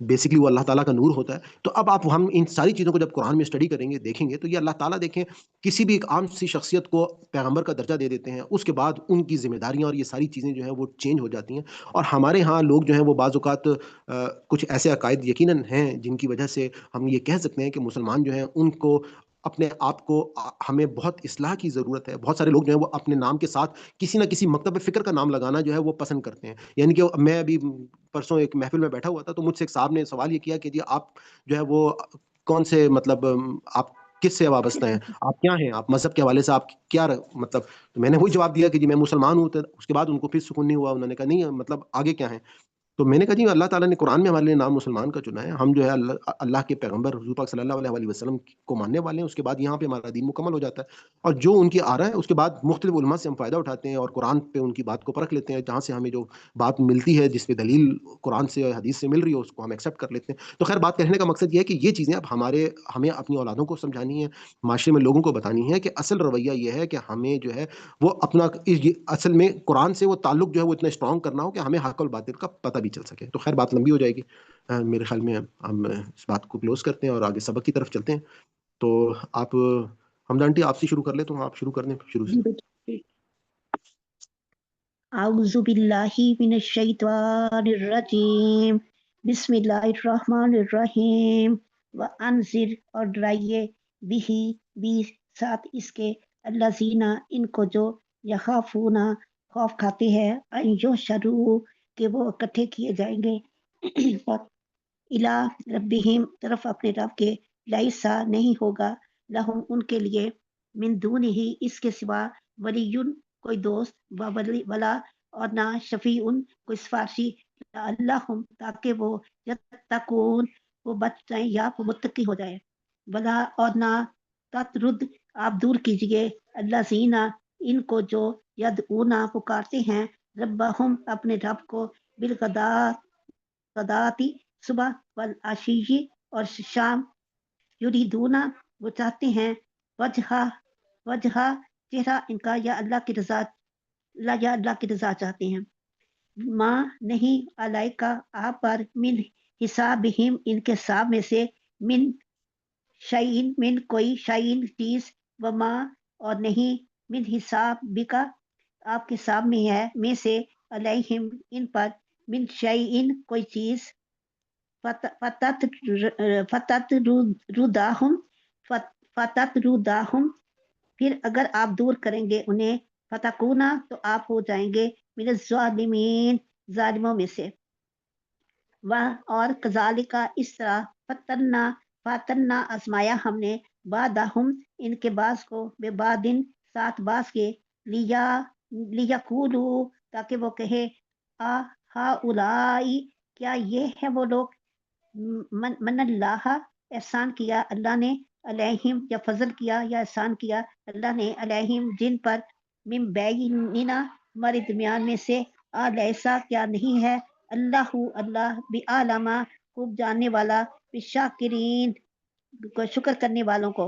[SPEAKER 1] بیسکلی وہ اللہ تعالیٰ کا نور ہوتا ہے. تو اب ہم ان ساری چیزوں کو جب قرآن میں اسٹڈی کریں گے دیکھیں گے تو یہ اللہ تعالیٰ دیکھیں کسی بھی ایک عام سی شخصیت کو پیغمبر کا درجہ دے دیتے ہیں, اس کے بعد ان کی ذمہ داریاں اور یہ ساری چیزیں جو ہیں وہ چینج ہو جاتی ہیں. اور ہمارے ہاں لوگ جو ہیں وہ بعض اوقات کچھ ایسے عقائد یقیناً ہیں جن کی وجہ سے ہم یہ کہہ سکتے ہیں کہ مسلمان جو ہیں ان کو اپنے آپ کو ہمیں بہت اصلاح کی ضرورت ہے. بہت سارے لوگ جو ہیں وہ اپنے نام کے ساتھ کسی نہ کسی مکتب فکر کا نام لگانا جو ہے وہ پسند کرتے ہیں. یعنی کہ میں ابھی پرسوں ایک محفل میں بیٹھا ہوا تھا تو مجھ سے ایک صاحب نے سوال یہ کیا کہ جی آپ جو ہے وہ کون سے مطلب آپ کس سے وابستہ ہیں, آپ کیا ہیں, آپ مذہب کے حوالے سے آپ کیا مطلب. تو میں نے وہی جواب دیا کہ جی میں مسلمان ہوں. تو اس کے بعد ان کو پھر سکون نہیں ہوا, انہوں نے کہا نہیں مطلب آگے کیا ہیں. تو میں نے کہا جی اللہ تعالیٰ نے قرآن میں ہمارے لیے نام مسلمان کا چنا ہے, ہم جو ہے اللہ کے پیغمبر حضور پاک صلی اللہ علیہ وآلہ وسلم کو ماننے والے ہیں. اس کے بعد یہاں پہ ہمارا دین مکمل ہو جاتا ہے, اور جو ان کی آرا ہے اس کے بعد مختلف علماء سے ہم فائدہ اٹھاتے ہیں اور قرآن پہ ان کی بات کو پرکھ لیتے ہیں. جہاں سے ہمیں جو بات ملتی ہے جس پہ دلیل قرآن سے اور حدیث سے مل رہی ہے اس کو ہم ایکسیپٹ کر لیتے ہیں. تو خیر بات کہنے کا مقصد یہ ہے کہ یہ چیزیں اب ہمیں اپنی اولادوں کو سمجھانی ہے, معاشرے میں لوگوں کو بتانی ہے کہ اصل رویہ یہ ہے کہ ہمیں جو ہے وہ اپنا اصل میں قرآن سے وہ تعلق جو ہے وہ اتنا اسٹرانگ کرنا ہو کہ ہمیں حق اور باطل کا پتہ بھی چل سکے. تو خیر بات لمبی ہو جائے گی, میرے خیال میں ہم اس بات کو کلوز کرتے ہیں اور آگے سبق کی طرف چلتے ہیں. تو آپ حمدہ آنٹی آپ سے شروع کر لیں, تو آپ شروع کر دیں شروع سے.
[SPEAKER 2] اعوذ باللہ من الشیطان الرجیم, بسم اللہ الرحمن الرحیم. وانذر اور ڈرائیے بھی ساتھ اس کے الذین ان کو جو یخافون خوف کھاتے ہیں ان یحشروا کہ وہ اکٹھے کیے جائیں گے الی ربہم طرف اپنے رب کے لیسا نہیں ہوگا لہم ان کے لیے من دونہ اس کے سوا ولی کوئی دوست ولا اور نہ شفیع کوئی سفارشی اللہم تاکہ وہ یتقون وہ بچ جائیں یا وہ متقی ہو جائے. ولا اور نہ تطرد آپ دور کیجئے الذین ان کو جو یدعونا پکارتے ہیں ربہم اپنے رب کو بالغداتی صبح والعشی اور شام یریدونا وہ چاہتے ہیں وجہ چہرہ ان کا یا اللہ کی رضا چاہتے ہیں. ماں نہیں علیہ کا آپ پر من حسابہم ان کے حساب میں سے من شعین من کوئی شعین چیز وما اور نہیں من حساب بکا آپ کے حساب میں ہے میں سے علیہم ان پر من شعین کوئی چیز فتت روداہم پھر اگر آپ دور کریں گے انہیں فتکونا تو آپ ہو جائیں گے من الظالمین ظالموں میں سے. اور کذالک اس طرح فاتنا آزمایا ہم نے بعدہم ان کے بعض کو بے بعدن ساتھ بعض کے لیقولو تاکہ وہ کہے ہؤلائی کیا یہ ہے وہ لوگ من اللہ احسان کیا اللہ نے علیہم یا فضل کیا یا احسان کیا اللہ نے علیہم جن پر من بیننا ہمارے درمیان میں سے الیسا کیا نہیں ہے اللہ بعلمہ خوب جاننے والا بالشاکرین کو شکر کرنے والوں کو.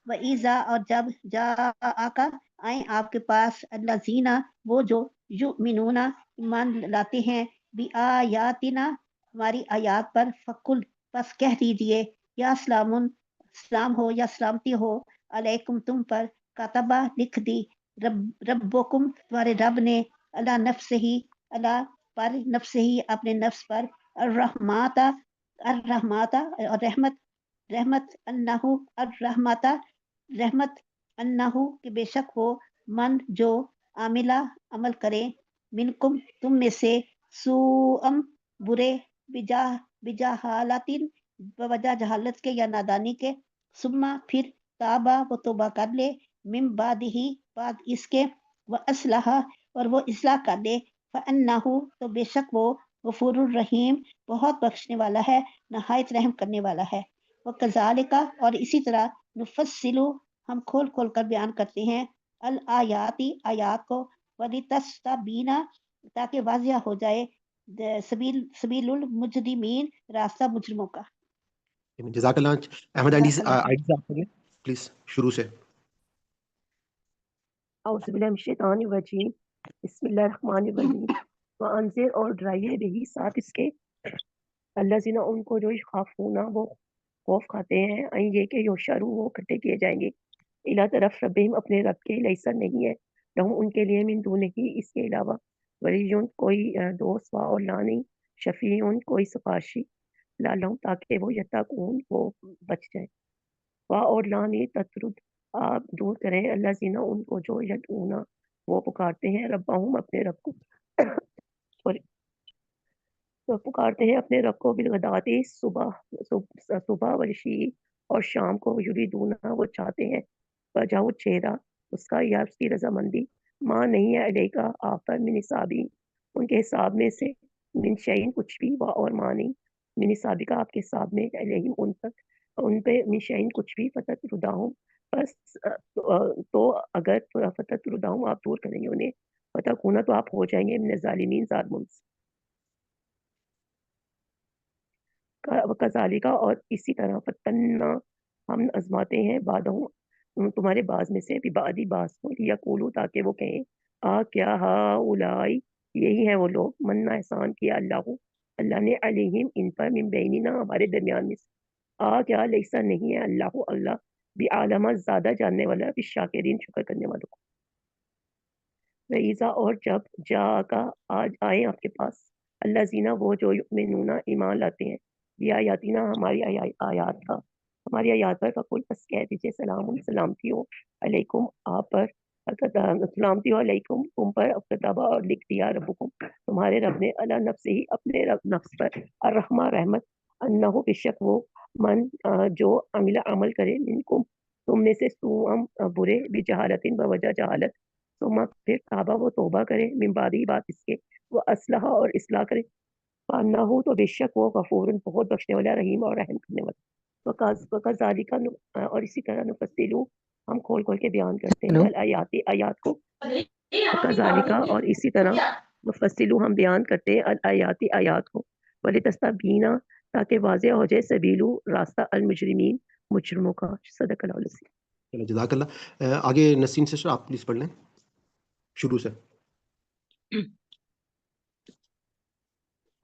[SPEAKER 2] وَإِذَا اور جب جاءَکَ آئیں آپ کے پاس الذین وہ جو یؤمنون ایمان لاتے ہیں بآیاتنا ہماری آیات پر فقل پس کہہ دیجئے یا سلام ہو یا سلامتی ہو علیکم تم پر کتبہ لکھ دی ربکم تمہارے رب نے اللہ نفس ہی اللہ پر نفس ہی اپنے نفس پر الرحمت اور رحمت انہو الرحمت رحمت انہو کہ بے شک وہ من جو عاملہ عمل کرے منکم تم میں سے سوءم برے بجہالتن بوجہ جہالت کے یا نادانی کے ثم پھر تابا وہ توبہ کر لے من بعد ہی بعد اس کے واصلح اور وہ اصلاح کر دے فانہو تو بے شک وہ غفور الرحیم بہت بخشنے والا ہے نہایت رحم کرنے والا ہے. وکذالک اور اسی طرح نفصل ہم کھول کھول کر بیان کرتے ہیں الآیاتی آیات کو ولتستبین تاکہ واضح ہو جائے سبیل المجرمین راستہ مجرموں کا.
[SPEAKER 1] جزاک اللہ. احمد آئیڈی سے آپ کر لیں پلیز شروع سے.
[SPEAKER 3] اعوذ باللہ من الشیطان الرجیم بسم اللہ الرحمن الرحیم. وانذر اور ڈرائیے بھی ساتھ اس کے الذین ان کو جو یخافون وہ خوف کھاتے ہیں این یہ کہ یحشروا وہ اکٹھے کیے جائیں گے الی طرف ربہم اپنے رب کے، لیسا نہیں ہے لہم ان کے لیے من دونہ اس کے علاوہ ولیٌ کوئی دوست و اولا نہیں، شفیع کوئی سفارشی، لعلہم تاکہ وہ یتقون وہ بچ جائیں، و اور لانی تطرد آپ دور کریں الذین ان کو جو یدعون وہ پکارتے ہیں ربہم اپنے رب کو sorry، وہ پکارتے ہیں اپنے رب کو بالغداۃ صبح والعشی اور شام کو، یریدون وہ چاہتے ہیں وجہ چہرہ اس کا یا اس کی رضامندی، ماں نہیں ہے علیہ کا آپ پر من حسابی ان کے حساب میں سے، من شعین کچھ بھی، و اور ماں نہیں من حسابی کا آپ کے حساب میں علیہم ان پر ان پہ من شعین کچھ بھی، فتت رداہم بس تو اگر فتت رداہم آپ دور کریں گے انہیں فتکونا تو آپ ہو جائیں گے من الظالمین ظالموں سے، کذالک اور اسی طرح فتنا ہم آزماتے ہیں بعدہم تمہارے بعض میں سے بعدی بعض کو یقولو تاکہ وہ کہیں کیا ہؤلائی یہی ہے وہ لوگ من احسان کیا اللہ نے علیہم ان پر من بیننا ہمارے درمیان میں سے کیا لیسا نہیں ہے اللہ بعالم زیادہ جاننے والا بالشاکرین شکر کرنے والوں کو، وَإِذَا اور جب جا کا آج آئے آپ کے پاس اللہ زینہ وہ جو یؤمنون ایمان لاتے ہیں بیااتینا ہماری آیات کا ہماری آیات پر، فقل بس کہہ دیجیے سلام سلامتی ہو علیکم آپ پر، سلامتی ہو علیکم تم پر، کتابہ اور لکھ دیا ربکم تمہارے رب نے اللہ نفس ہی اپنے رب نفس پر الرحمہ رحمت، انہ بے شک وہ من جو عمل کرے منکم تم میں سے سوءم برے بجہالت بوجہ جہالت، ثم پھر تابہ وہ توبہ کرے من بعد ہی بات اس کے، وہ اصلح اور اصلاح کرے، فانہ تو بے شک وہ غفور بہت بخشنے والا رحیم اور رحم کرنے والا، وکذالک اور اسی طرح نفصل ہم کھول کھول کے بیان کرتے ہیں
[SPEAKER 1] ہیلو
[SPEAKER 3] الآیات آیات کو، وکذالک اور اسی طرح نفصل ہم بیان کرتے ہیں الآیات آیات کو، ولتستبین تاکہ واضح ہو جائے سبیل راستہ المجرمین مجرموں کا، صدق اللہ العظیم۔
[SPEAKER 1] چلو جزاک اللہ آگے نسیم سسٹر آپ پلیز پڑھ لیں شروع سے۔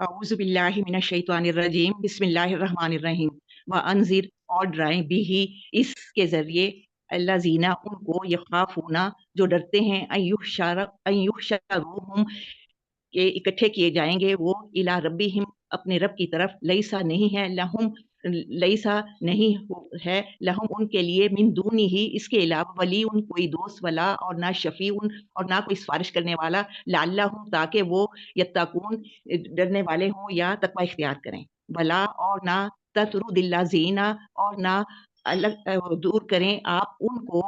[SPEAKER 4] اعوذ باللہ من الشیطان الرجیم، بسم اللہ الرحمن الرحیم، وانذر اور ڈرائیں بھی اس کے ذریعے اللہ زینہ ان کو یخافونا جو ڈرتے ہیں ایحشروہم کہ اکٹھے کیے جائیں گے وہ الی ربہم اپنے رب کی طرف، لیسا نہیں ہے لہم لیسا نہیں ہے لہم ان کے لیے من دونی ہی اس کے علاوہ ولی ان کوئی دوست ولا اور نہ شفیع اور نہ کوئی سفارش کرنے والا، لعلہم تاکہ وہ یتقون ڈرنے والے ہوں یا تقوی اختیار کریں، بلا اور نہ تطرد الذین اور نہ دور کریں آپ ان کو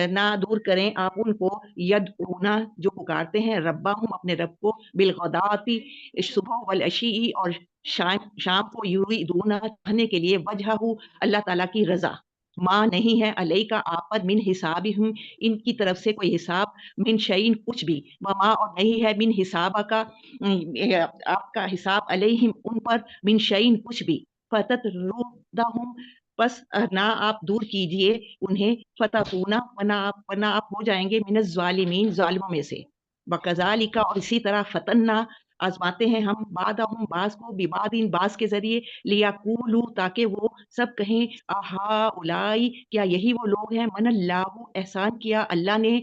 [SPEAKER 4] نہ دور کریں آپ ان کو یدعونا جو پکارتے ہیں ربہم اپنے رب کو بالغداتی صبح والعشی اور شام کو یریدون چاہنے کے لیے وجہہ اللہ تعالیٰ کی رضا، ماں نہیں ہے علیہ کا آپ پر من حسابہم ان کی طرف سے کوئی حساب، من شعین کچھ بھی، وما اور نہیں ہے من حساب کا آپ کا حساب علیہم ان پر من شعین کچھ بھی، فتتردہم پس نہ آپ دور کیجئے انہیں، فتکونا ورنہ آپ ہو جائیں گے من الظالمین ظالموں میں سے، وکذالک اور اسی طرح فتنا آزماتے ہیں ہم بعضہم بعض کو ببعض بعض کے ذریعے لیقولوا تاکہ وہ سب کہیں ہؤلائی کیا یہی وہ لوگ ہیں من اللہ احسان کیا اللہ نے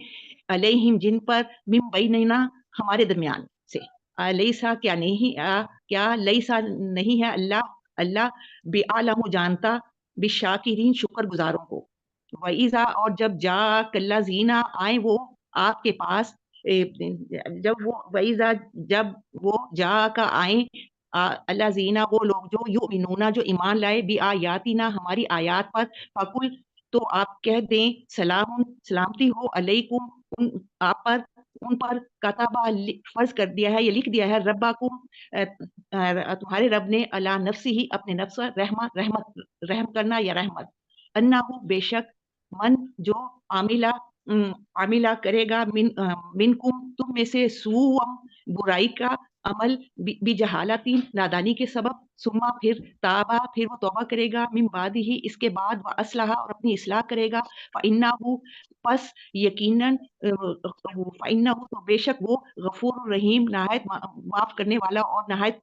[SPEAKER 4] علیہم جن پر من بیننا ہمارے درمیان سے، لیسا کیا نہیں کیا لیسا نہیں ہے اللہ بعالم جانتا بالشاکرین شکر گزاروں کو، وَإِذَا اور جب جا کلا زینہ آئیں وہ آپ کے پاس جب وہ وَإِذَا جب وہ جا کا آئیں اللہ زینہ وہ لوگ جو یؤمنون جو ایمان لائے بھی آیاتنا ہماری آیات پر، فقل تو آپ کہہ دیں سلام سلامتی ہو علیکم آپ پر ان پر، کتابہ فرض کر دیا ہے یا لکھ دیا ہے ربکم تمہارے رب نے اللہ نفسی ہی اپنے نفس رحم کرنا یا رحمت، انہو بے شک من جو عاملہ کرے گا منکم تم میں سے سوءم برائی کا عمل بجہالت نادانی کے سبب، ثم پھر تابہ پھر وہ توبہ کرے گا من بعد ہی اس کے بعد، وہ اصلاح اور اپنی اصلاح کرے گا، فإنہ پس یقیناً فإنہ تو بے شک وہ غفور الرحیم نہایت معاف کرنے والا اور نہایت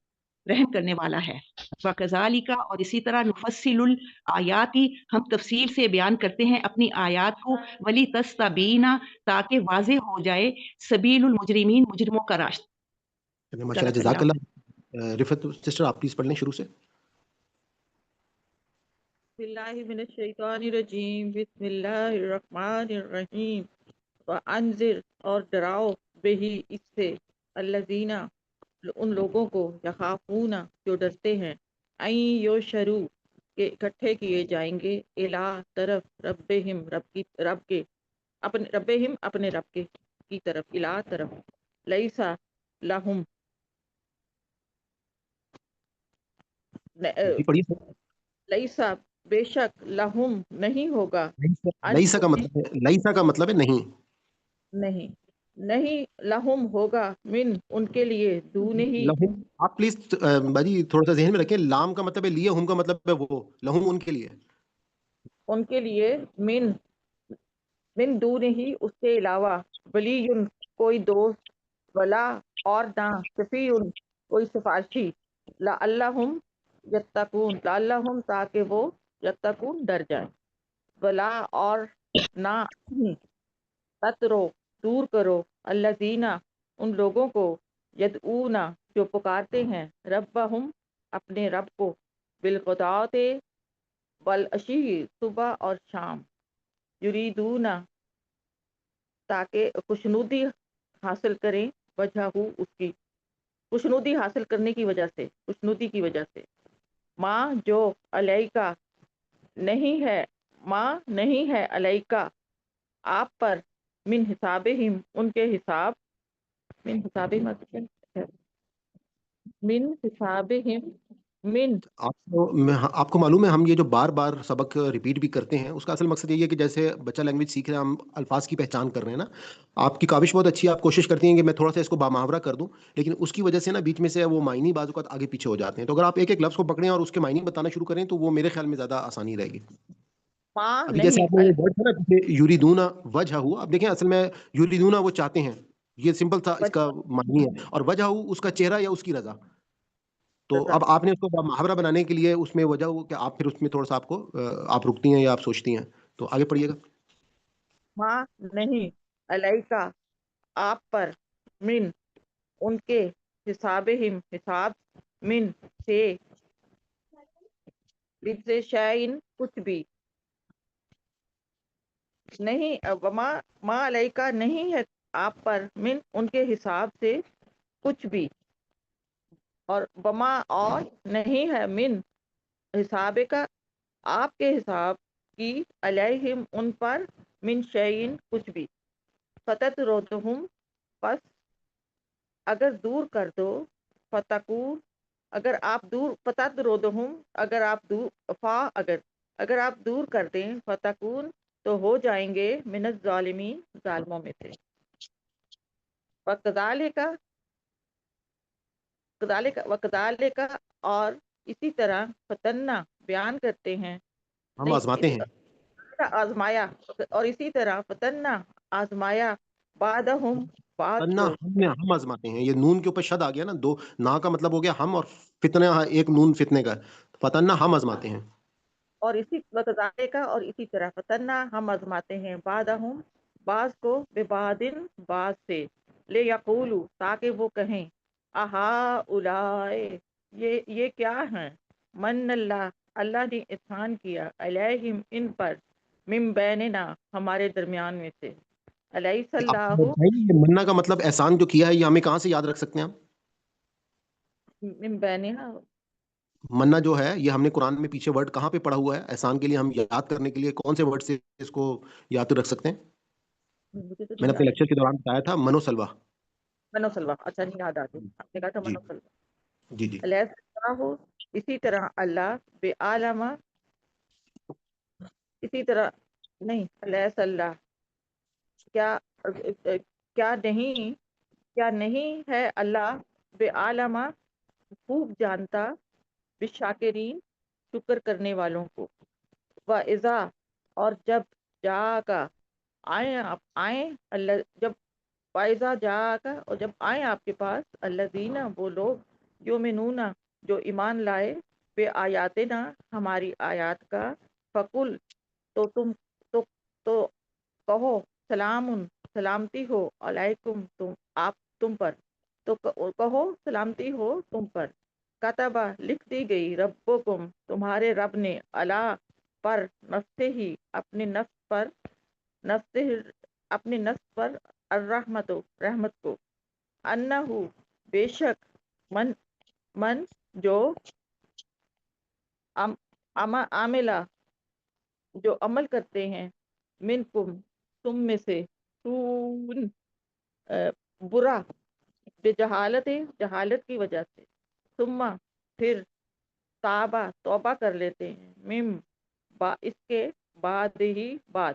[SPEAKER 4] رحم کرنے والا ہے. وَكَذَلِكَ اور اسی طرح نُفَصِّلُ الْآيَاتِ ہم تفصیل سے بیان کرتے ہیں اپنی آیات کو وَلِتَسْتَبِينَ تاکہ واضح ہو جائے سبیل المجرمین مجرموں کا راستہ.
[SPEAKER 1] ماشاء اللہ،
[SPEAKER 4] صدق
[SPEAKER 1] جزاک
[SPEAKER 4] اللہ.
[SPEAKER 1] اللہ. رفت سسٹر آپ پلیز پڑھ لیں شروع سے.
[SPEAKER 5] بسم اللہ من الشیطان الرجیم بسم اللہ الرحمن الرحیم وانذر اور ڈراؤ بہی اس سے الذین ان لوگوں کو یخافون جو ڈرتے ہیں این یوشرو کہ اکٹھے کیے جائیں گے الا طرف ربہم رب کے اپنے ربہم اپنے رب کے کی طرف الا طرف لیسا لہم
[SPEAKER 1] جی پڑھیے سر.
[SPEAKER 5] لیسا بے شک لہم نہیں ہوگا ان
[SPEAKER 1] لئیسا کا مطلب ہے، لئیسا کا مطلب ہے نہیں.
[SPEAKER 5] نہیں لہم ہوگا من ان کے لیے دون ہی
[SPEAKER 1] لہم آپ پلیز باجی تھوڑا سا ذہن میں رکھیں، لام کا مطلب ہے لیے، ہم کا مطلب ہے وہ، لہم ان کے لیے.
[SPEAKER 5] ان کے لیے من دون ہی اس کے علاوہ ولی کوئی دوست ولا اور نہ شفیع کوئی سفارشی لعلہم یتقون لعلہم تاکہ وہ یتقون ڈر جائیں ولا اور نہ تترو دور کرو الذین ان لوگوں کو یدعون جو پکارتے ہیں ربہم اپنے رب کو بالغداۃ والعشی صبح اور شام یریدون تاکہ خوشنودی حاصل کریں وجہ اس کی خوشنودی حاصل کرنے کی وجہ سے خوشنودی کی وجہ سے ماں جو علیکہ نہیں ہے علیکہ آپ پر من حسابہم ان کے حساب من حسابہم من
[SPEAKER 1] آپ کو معلوم ہے ہم یہ جو بار بار سبق ریپیٹ بھی کرتے ہیں، اس کا اصل مقصد یہ ہے کہ جیسے بچہ لینگویج سیکھ رہے ہیں، ہم الفاظ کی پہچان کر رہے ہیں نا. آپ کی کاوش بہت اچھی ہے، آپ کوشش کرتی ہیں کہ میں تھوڑا سا اس کو بامحاورہ کر دوں، لیکن اس کی وجہ سے نا بیچ میں سے وہ معنی بعض اوقات آگے پیچھے ہو جاتے ہیں. تو اگر آپ ایک ایک لفظ کو پکڑیں اور اس کے معنی بتانا شروع کریں تو وہ میرے خیال میں زیادہ آسانی رہے گی.
[SPEAKER 5] ماں
[SPEAKER 1] ابھی جیسے
[SPEAKER 5] نہیں
[SPEAKER 1] آپ نے وہ ورڈ تھا نا یریدونا وجہ ہوا، اب دیکھیں اصل میں یریدونا وہ چاہتے ہیں، یہ سمپل تھا اس کا معنی ہے، اور وجہ اس کا چہرہ یا اس کی رضا. تو اب آپ نے اس کو محاورہ بنانے کے لیے اس میں وجہ ہو کہ آپ پھر اس میں تھوڑا سا آپ کو آپ رکتی ہیں یا آپ سوچتی ہیں. تو آگے پڑھیے گا.
[SPEAKER 5] ماں نہیں علیکہ آپ پر من ان کے حسابہم حساب من سے شائن کچھ بھی نہیں ما علیکہ نہیں ہے آپ پر من ان کے حساب سے کچھ بھی اور وما اور نہیں ہے من حساب کا آپ کے حساب کی علیہم ان پر من شعین کچھ بھی فتت روتہم پس اگر دور کر دو فتقون اگر آپ دور فتت روتہم اگر آپ دور اگر آپ دور کر دیں فتقون تو ہو جائیں گے من الظالمین ظالموں میں سے. وکذالک اور اسی طرح فتنہ بیان کرتے ہیں
[SPEAKER 1] ہم آزماتے ہیں.
[SPEAKER 5] آزمایا اور اسی طرح فتنہ آزمایا بعدہم بعد
[SPEAKER 1] تنہ
[SPEAKER 5] کو
[SPEAKER 1] ہم آزماتے ہیں، یہ نون کے اوپر شد آ گیا نا، دو نا کا مطلب ہو گیا ہم، اور فتنہ ایک نون فتنے کا. فتنہ ہم آزماتے ہیں.
[SPEAKER 5] اور اسی وکذالک اور اسی طرح فتنہ ہم آزماتے ہیں بعدہم بعض کو ببعدن بعض سے لے یقولو تاکہ وہ کہیں اہا اولائے یہ کیا ہیں من اللہ نے احسان کیا علیہم ان پر من بیننا ہمارے درمیان میں سے علیہ
[SPEAKER 1] آپ
[SPEAKER 5] اللہ
[SPEAKER 1] کو بتائیں یہ مننا کا مطلب احسان جو کیا ہے یہ ہمیں کہاں سے یاد رکھ سکتے ہیں ہم؟
[SPEAKER 5] من بیننا
[SPEAKER 1] مننا جو ہے یہ ہم نے قرآن میں پیچھے ورڈ کہاں پہ پڑھا ہوا ہے احسان کے لیے، ہم یاد کرنے کے لیے کون سے ورڈ سے اس کو یاد رکھ سکتے ہیں؟
[SPEAKER 5] مجھے تو
[SPEAKER 1] میں نے
[SPEAKER 5] نہیں
[SPEAKER 1] اپنے
[SPEAKER 5] یاد
[SPEAKER 1] لیکچر کے دوران بتایا تھا منو سلوا.
[SPEAKER 5] منو سلوا اچھا نہیں یاد آتی آپ نے کہا تھا
[SPEAKER 1] جی
[SPEAKER 5] منو سلوا
[SPEAKER 1] جی جی.
[SPEAKER 5] علیہ اللہ اسی طرح اللہ بے عالمہ اسی طرح نہیں علیہ اللہ کیا نہیں ہے اللہ بے عالمہ خوب جانتا بالشاکرین شکر کرنے والوں کو وَإِذَا اور جب جا کا آئیں اللہ جب وَإِذَا جا کا اور جب آئیں آپ کے پاس الذین وہ لوگ یؤمنون جو ایمان لائے بے آیاتنا ہماری آیات کا، فقل تو تو کہو سلام سلامتی ہو علیکم تم پر، تو کہو سلامتی ہو تم پر، کتبہ لکھ دی گئی ربکم تمہارے رب نے، اللہ پر، نفسہ ہی اپنے نفس پر، الرحمت رحمت کو، انہو بے شک، من جو عاملہ جو عمل کرتے ہیں، منکم تم میں سے، سون برا، جہالت کی وجہ سے، ثم پھر تابا توبہ کر لیتے ہیں، اس کے بعد ہی بعد،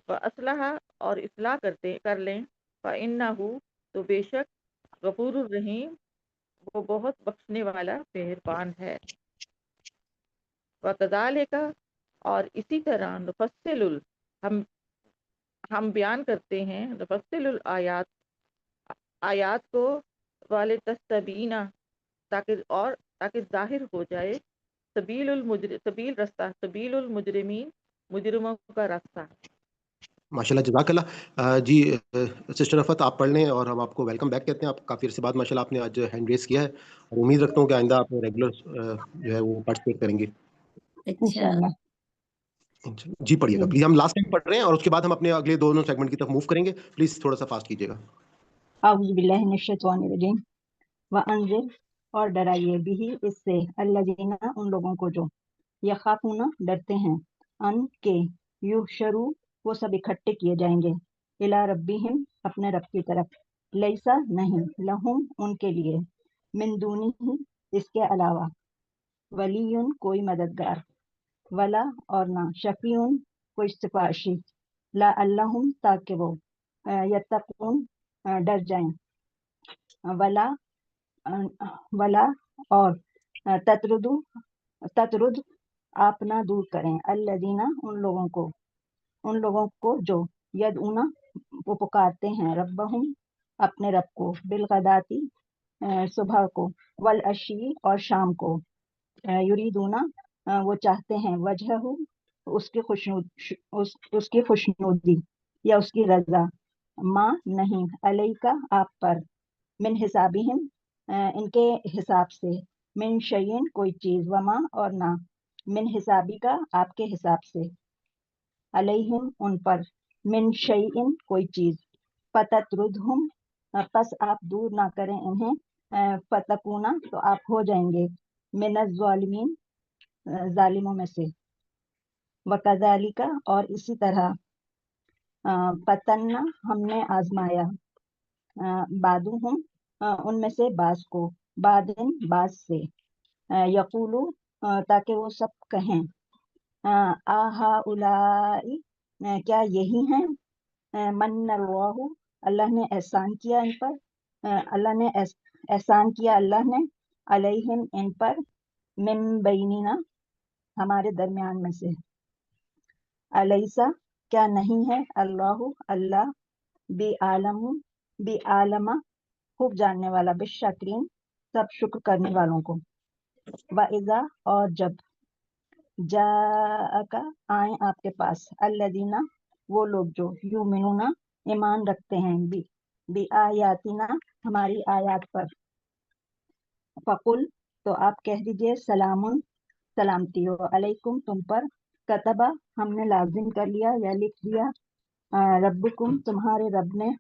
[SPEAKER 5] اصلاح اور اصلاح کر لیں، فَإِنَّهُ تو بے شک، غفور الرحیم وہ بہت بخشنے والا مہربان ہے، وَكَذَلِكَ اور اسی طرح، نفصل ہم بیان کرتے ہیں، نفصل آیات کو، وَلِتَسْتَبِینَ تاکہ ظاہر ہو جائے، سبیل رستہ، سبیل المجرمین مجرموں کا راستہ۔
[SPEAKER 1] ماشاء اللہ، جزاک اللہ جی۔ سسٹر رفعت آپ پڑھ لیں اور ہم آپ کو ویلکم بیک کہتے ہیں۔ آپ کافی عرصے بعد ماشاء اللہ آپ نے آج ہینڈ ریز کیا ہے، اور امید رکھتا ہوں کہ آئندہ آپ ریگولر جو ہے وہ پارٹیسپیٹ کریں گے
[SPEAKER 2] انشاءاللہ۔
[SPEAKER 1] جی۔ پڑھیے گا پلیز، ہم لاسٹ ٹائم پڑھ رہے ہیں اور اس کے بعد ہم اپنے اگلے دونوں سیگمنٹ کی طرف موو کریں گے، پلیز تھوڑا سا فاسٹ کیجیے گا۔
[SPEAKER 6] اعوذ باللہ من الشیطان الرجیم وانذر اور ڈرائیے بھی اس سے الذین ان لوگوں کو جو یخافون ڈرتے ہیں ان کے یحشروا وہ سب اکٹھے کیے جائیں گے الی ربہم اپنے رب کی طرف لیسا نہیں لہم ان کے لیے من دونہ اس کے علاوہ ولی کوئی مددگار ولا اور نہ شفیع کوئی سفارشی لا اللہم تاکہ وہ یتقون ڈر جائیں ولا اور تطرد آپ نہ دور کریں الذین ان لوگوں کو جو یدعون وہ پکارتے ہیں ربہم اپنے رب کو بالغداتی صبح کو والعشی اور شام کو یریدون وہ چاہتے ہیں وجہہ اس کی خوشنودی یا اس کی رضا ما نہیں علیکا آپ پر من حسابہم ان کے حساب سے من شیئن کوئی چیز وما اور نہ من حسابی کا آپ کے حساب سے علیہم ان پر من شیئن کوئی چیز فتطردہم پس آپ دور نہ کریں انہیں فتکونا تو آپ ہو جائیں گے من الظالمین ظالموں میں سے وکذالک اور اسی طرح فتنا ہم نے آزمایا بعضهم ان میں سے بعض کو بعدن بعض سے یقولو تاکہ وہ سب کہیں آہا اولائی کیا یہی ہیں من اللہ اللہ نے احسان کیا ان پر اللہ نے احسان کیا اللہ نے علیہم ان پر من بیننا ہمارے درمیان میں سے الیسا کیا نہیں ہے اللہ بی عالم خوب جاننے والا بالشاکرین سب شکر کرنے والوں کو وَإِذَا اور جب جاءک آئیں آپ کے پاس الذین وہ لوگ جو یؤمنون ایمان رکھتے ہیں بی آیاتنا ہماری آیات پر فقل تو آپ کہہ دیجئے سلام سلامتی ہو علیکم تم پر کتبہ ہم نے لازم کر لیا یا لکھ دیا ربکم تمہارے رب نے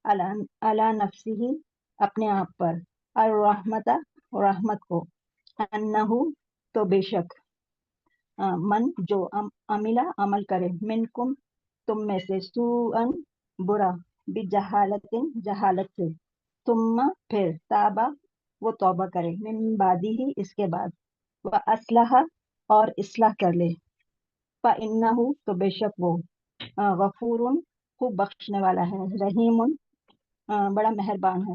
[SPEAKER 6] علی نفسہ اپنے آپ پر الرحمت رحمت کو انہو تو بے شک من جو عمل کرے منکم تم میں سے سوءن برا بجہالت جہالت سے ثم پھر تابا وہ توبہ کرے من بعدی ہی اس کے بعد وہ اصلح اور اصلاح کر لے فإنہ تو بے شک وہ غفور خوب بخشنے والا ہے رحیم بڑا مہربان ہے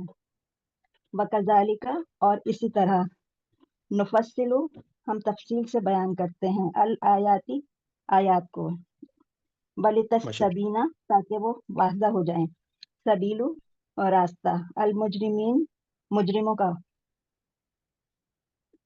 [SPEAKER 6] وکذالک اور اسی طرح نفصل ہم تفصیل سے بیان کرتے ہیں الآیاتی آیات کو ولتستبینا تاکہ وہ واضح ہو جائیں سبیل اور راستہ المجرمین مجرموں کا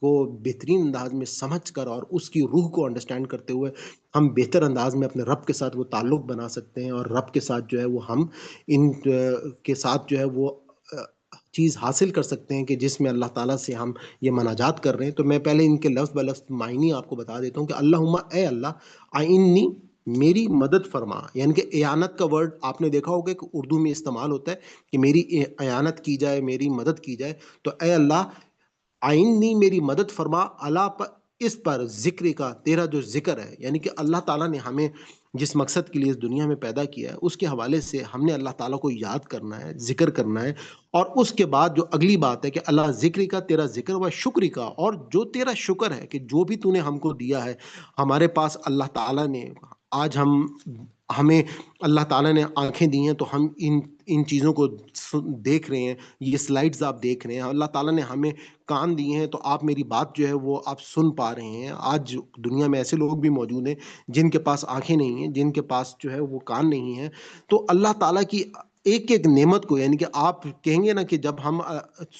[SPEAKER 1] کو بہترین انداز میں سمجھ کر اور اس کی روح کو انڈرسٹینڈ کرتے ہوئے ہم بہتر انداز میں اپنے رب کے ساتھ وہ تعلق بنا سکتے ہیں، اور رب کے ساتھ جو ہے وہ ہم ان کے ساتھ جو ہے وہ چیز حاصل کر سکتے ہیں کہ جس میں اللہ تعالیٰ سے ہم یہ مناجات کر رہے ہیں۔ تو میں پہلے ان کے لفظ بلفظ معنی آپ کو بتا دیتا ہوں کہ اللہم اے اللہ آئینی میری مدد فرما، یعنی کہ اعانت کا ورڈ آپ نے دیکھا ہوگا کہ اردو میں استعمال ہوتا ہے کہ میری اعانت کی جائے، میری مدد کی جائے۔ تو اے اللہ آئینی میری مدد فرما اللہ پر، اس پر ذکر کا، تیرا جو ذکر ہے، یعنی کہ اللہ تعالیٰ نے ہمیں جس مقصد کے لیے اس دنیا میں پیدا کیا ہے اس کے حوالے سے ہم نے اللہ تعالیٰ کو یاد کرنا ہے، ذکر کرنا ہے، اور اس کے بعد جو اگلی بات ہے کہ اللہ ذکر کا، تیرا ذکر و شکر کا، اور جو تیرا شکر ہے کہ جو بھی تو نے ہم کو دیا ہے ہمارے پاس، اللہ تعالیٰ نے آج ہمیں اللہ تعالیٰ نے آنکھیں دی ہیں تو ہم ان چیزوں کو دیکھ رہے ہیں، یہ سلائیڈز آپ دیکھ رہے ہیں، اللہ تعالیٰ نے ہمیں کان دیے ہیں تو آپ میری بات جو ہے وہ آپ سن پا رہے ہیں۔ آج دنیا میں ایسے لوگ بھی موجود ہیں جن کے پاس آنکھیں نہیں ہیں، جن کے پاس جو ہے وہ کان نہیں ہیں۔ تو اللہ تعالیٰ کی ایک ایک نعمت کو، یعنی کہ آپ کہیں گے نا کہ جب ہم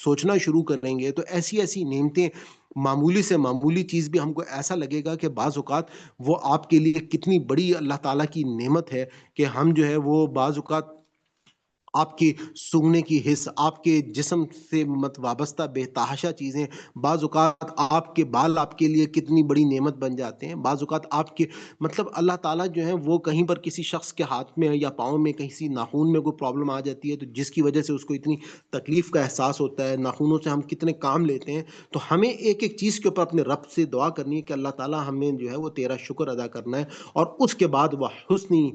[SPEAKER 1] سوچنا شروع کریں گے تو ایسی ایسی نعمتیں، معمولی سے معمولی چیز بھی ہم کو ایسا لگے گا کہ بعض اوقات وہ آپ کے لیے کتنی بڑی اللہ تعالیٰ کی نعمت ہے کہ ہم جو ہے وہ بعض اوقات آپ کی سونگنے کی حص، آپ کے جسم سے وابستہ بے تحاشا چیزیں، بعض اوقات آپ کے بال آپ کے لیے کتنی بڑی نعمت بن جاتے ہیں، بعض اوقات آپ کے اللہ تعالیٰ جو ہے وہ کہیں پر کسی شخص کے ہاتھ میں یا پاؤں میں کسی ناخون میں کوئی پرابلم آ جاتی ہے تو جس کی وجہ سے اس کو اتنی تکلیف کا احساس ہوتا ہے، ناخونوں سے ہم کتنے کام لیتے ہیں، تو ہمیں ایک ایک چیز کے اوپر اپنے رب سے دعا کرنی ہے کہ اللہ تعالیٰ ہمیں جو ہے وہ تیرا شکر ادا کرنا ہے، اور اس کے بعد وہ حسنی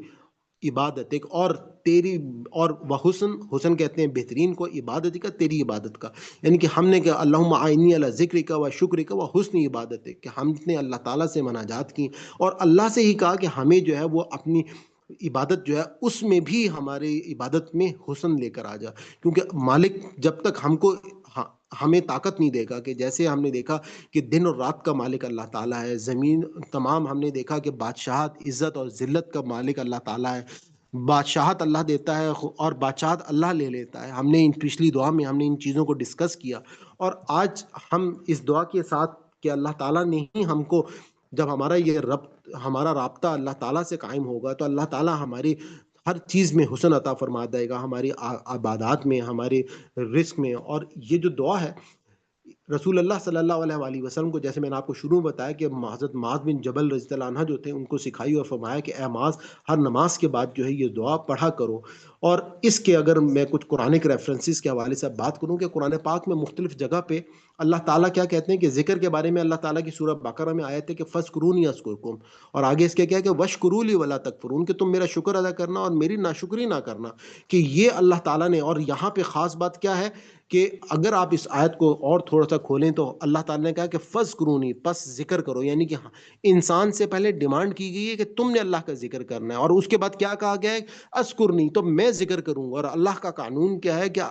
[SPEAKER 1] عبادت ایک اور تیری، اور وہ حسن کہتے ہیں بہترین کو، عبادت کا، تیری عبادت کا، یعنی کہ ہم نے کہ اللہم اعنی علی ذکر کا و شکر کا و حسن عبادت ہے کہ ہم نے اللہ تعالیٰ سے مناجات کی اور اللہ سے ہی کہا کہ ہمیں جو ہے وہ اپنی عبادت جو ہے اس میں بھی ہمارے عبادت میں حسن لے کر آ جا، کیونکہ مالک جب تک ہم کو ہمیں طاقت نہیں دے گا، کہ جیسے ہم نے دیکھا کہ دن اور رات کا مالک اللہ تعالیٰ ہے، زمین تمام ہم نے دیکھا کہ بادشاہت، عزت اور ذلت کا مالک اللہ تعالیٰ ہے، بادشاہت اللہ دیتا ہے اور بادشاہت اللہ لے لیتا ہے۔ ہم نے پچھلی دعا میں ہم نے ان چیزوں کو ڈسکس کیا، اور آج ہم اس دعا کے ساتھ کہ اللہ تعالیٰ نے ہی ہم کو، جب ہمارا رابطہ اللہ تعالیٰ سے قائم ہوگا تو اللہ تعالیٰ ہماری ہر چیز میں حسن عطا فرما دے گا، ہماری عبادات میں، ہمارے رزق میں۔ اور یہ جو دعا ہے رسول اللہ صلی اللہ علیہ وآلہ وسلم کو، جیسے میں نے آپ کو شروع میں بتایا کہ حضرت معاذ بن جبل رضی اللہ عنہ جو تھے ان کو سکھائی اور فرمایا کہ اے معاذ ہر نماز کے بعد جو ہے یہ دعا پڑھا کرو۔ اور اس کے اگر میں کچھ قرآن کے ریفرنسز کے حوالے سے بات کروں کہ قرآن پاک میں مختلف جگہ پہ اللہ تعالیٰ کیا کہتے ہیں کہ ذکر کے بارے میں اللہ تعالیٰ کی سورہ بقرہ میں آیت ہے کہ فَاذْكُرُونِی اذْكُرْکُم، اور آگے اس کے کیا ہے کہ وَاشْکُرُوا لِی وَلَا تَکْفُرُونَ، کہ تم میرا شکر ادا کرنا اور میری ناشکری نہ کرنا، کہ یہ اللہ تعالیٰ نے۔ اور یہاں پہ خاص بات کیا ہے کہ اگر آپ اس آیت کو اور تھوڑا سا کھولیں تو اللہ تعالیٰ نے کہا کہ فَاذْكُرُونِی، پس ذکر کرو، یعنی کہ انسان سے پہلے ڈیمانڈ کی گئی ہے کہ تم نے اللہ کا ذکر کرنا ہے، اور اس کے بعد کیا کہا گیا ہے اذکرنی، تو میں ذکر کروں گا۔ اور اللہ کا قانون کیا ہے کہ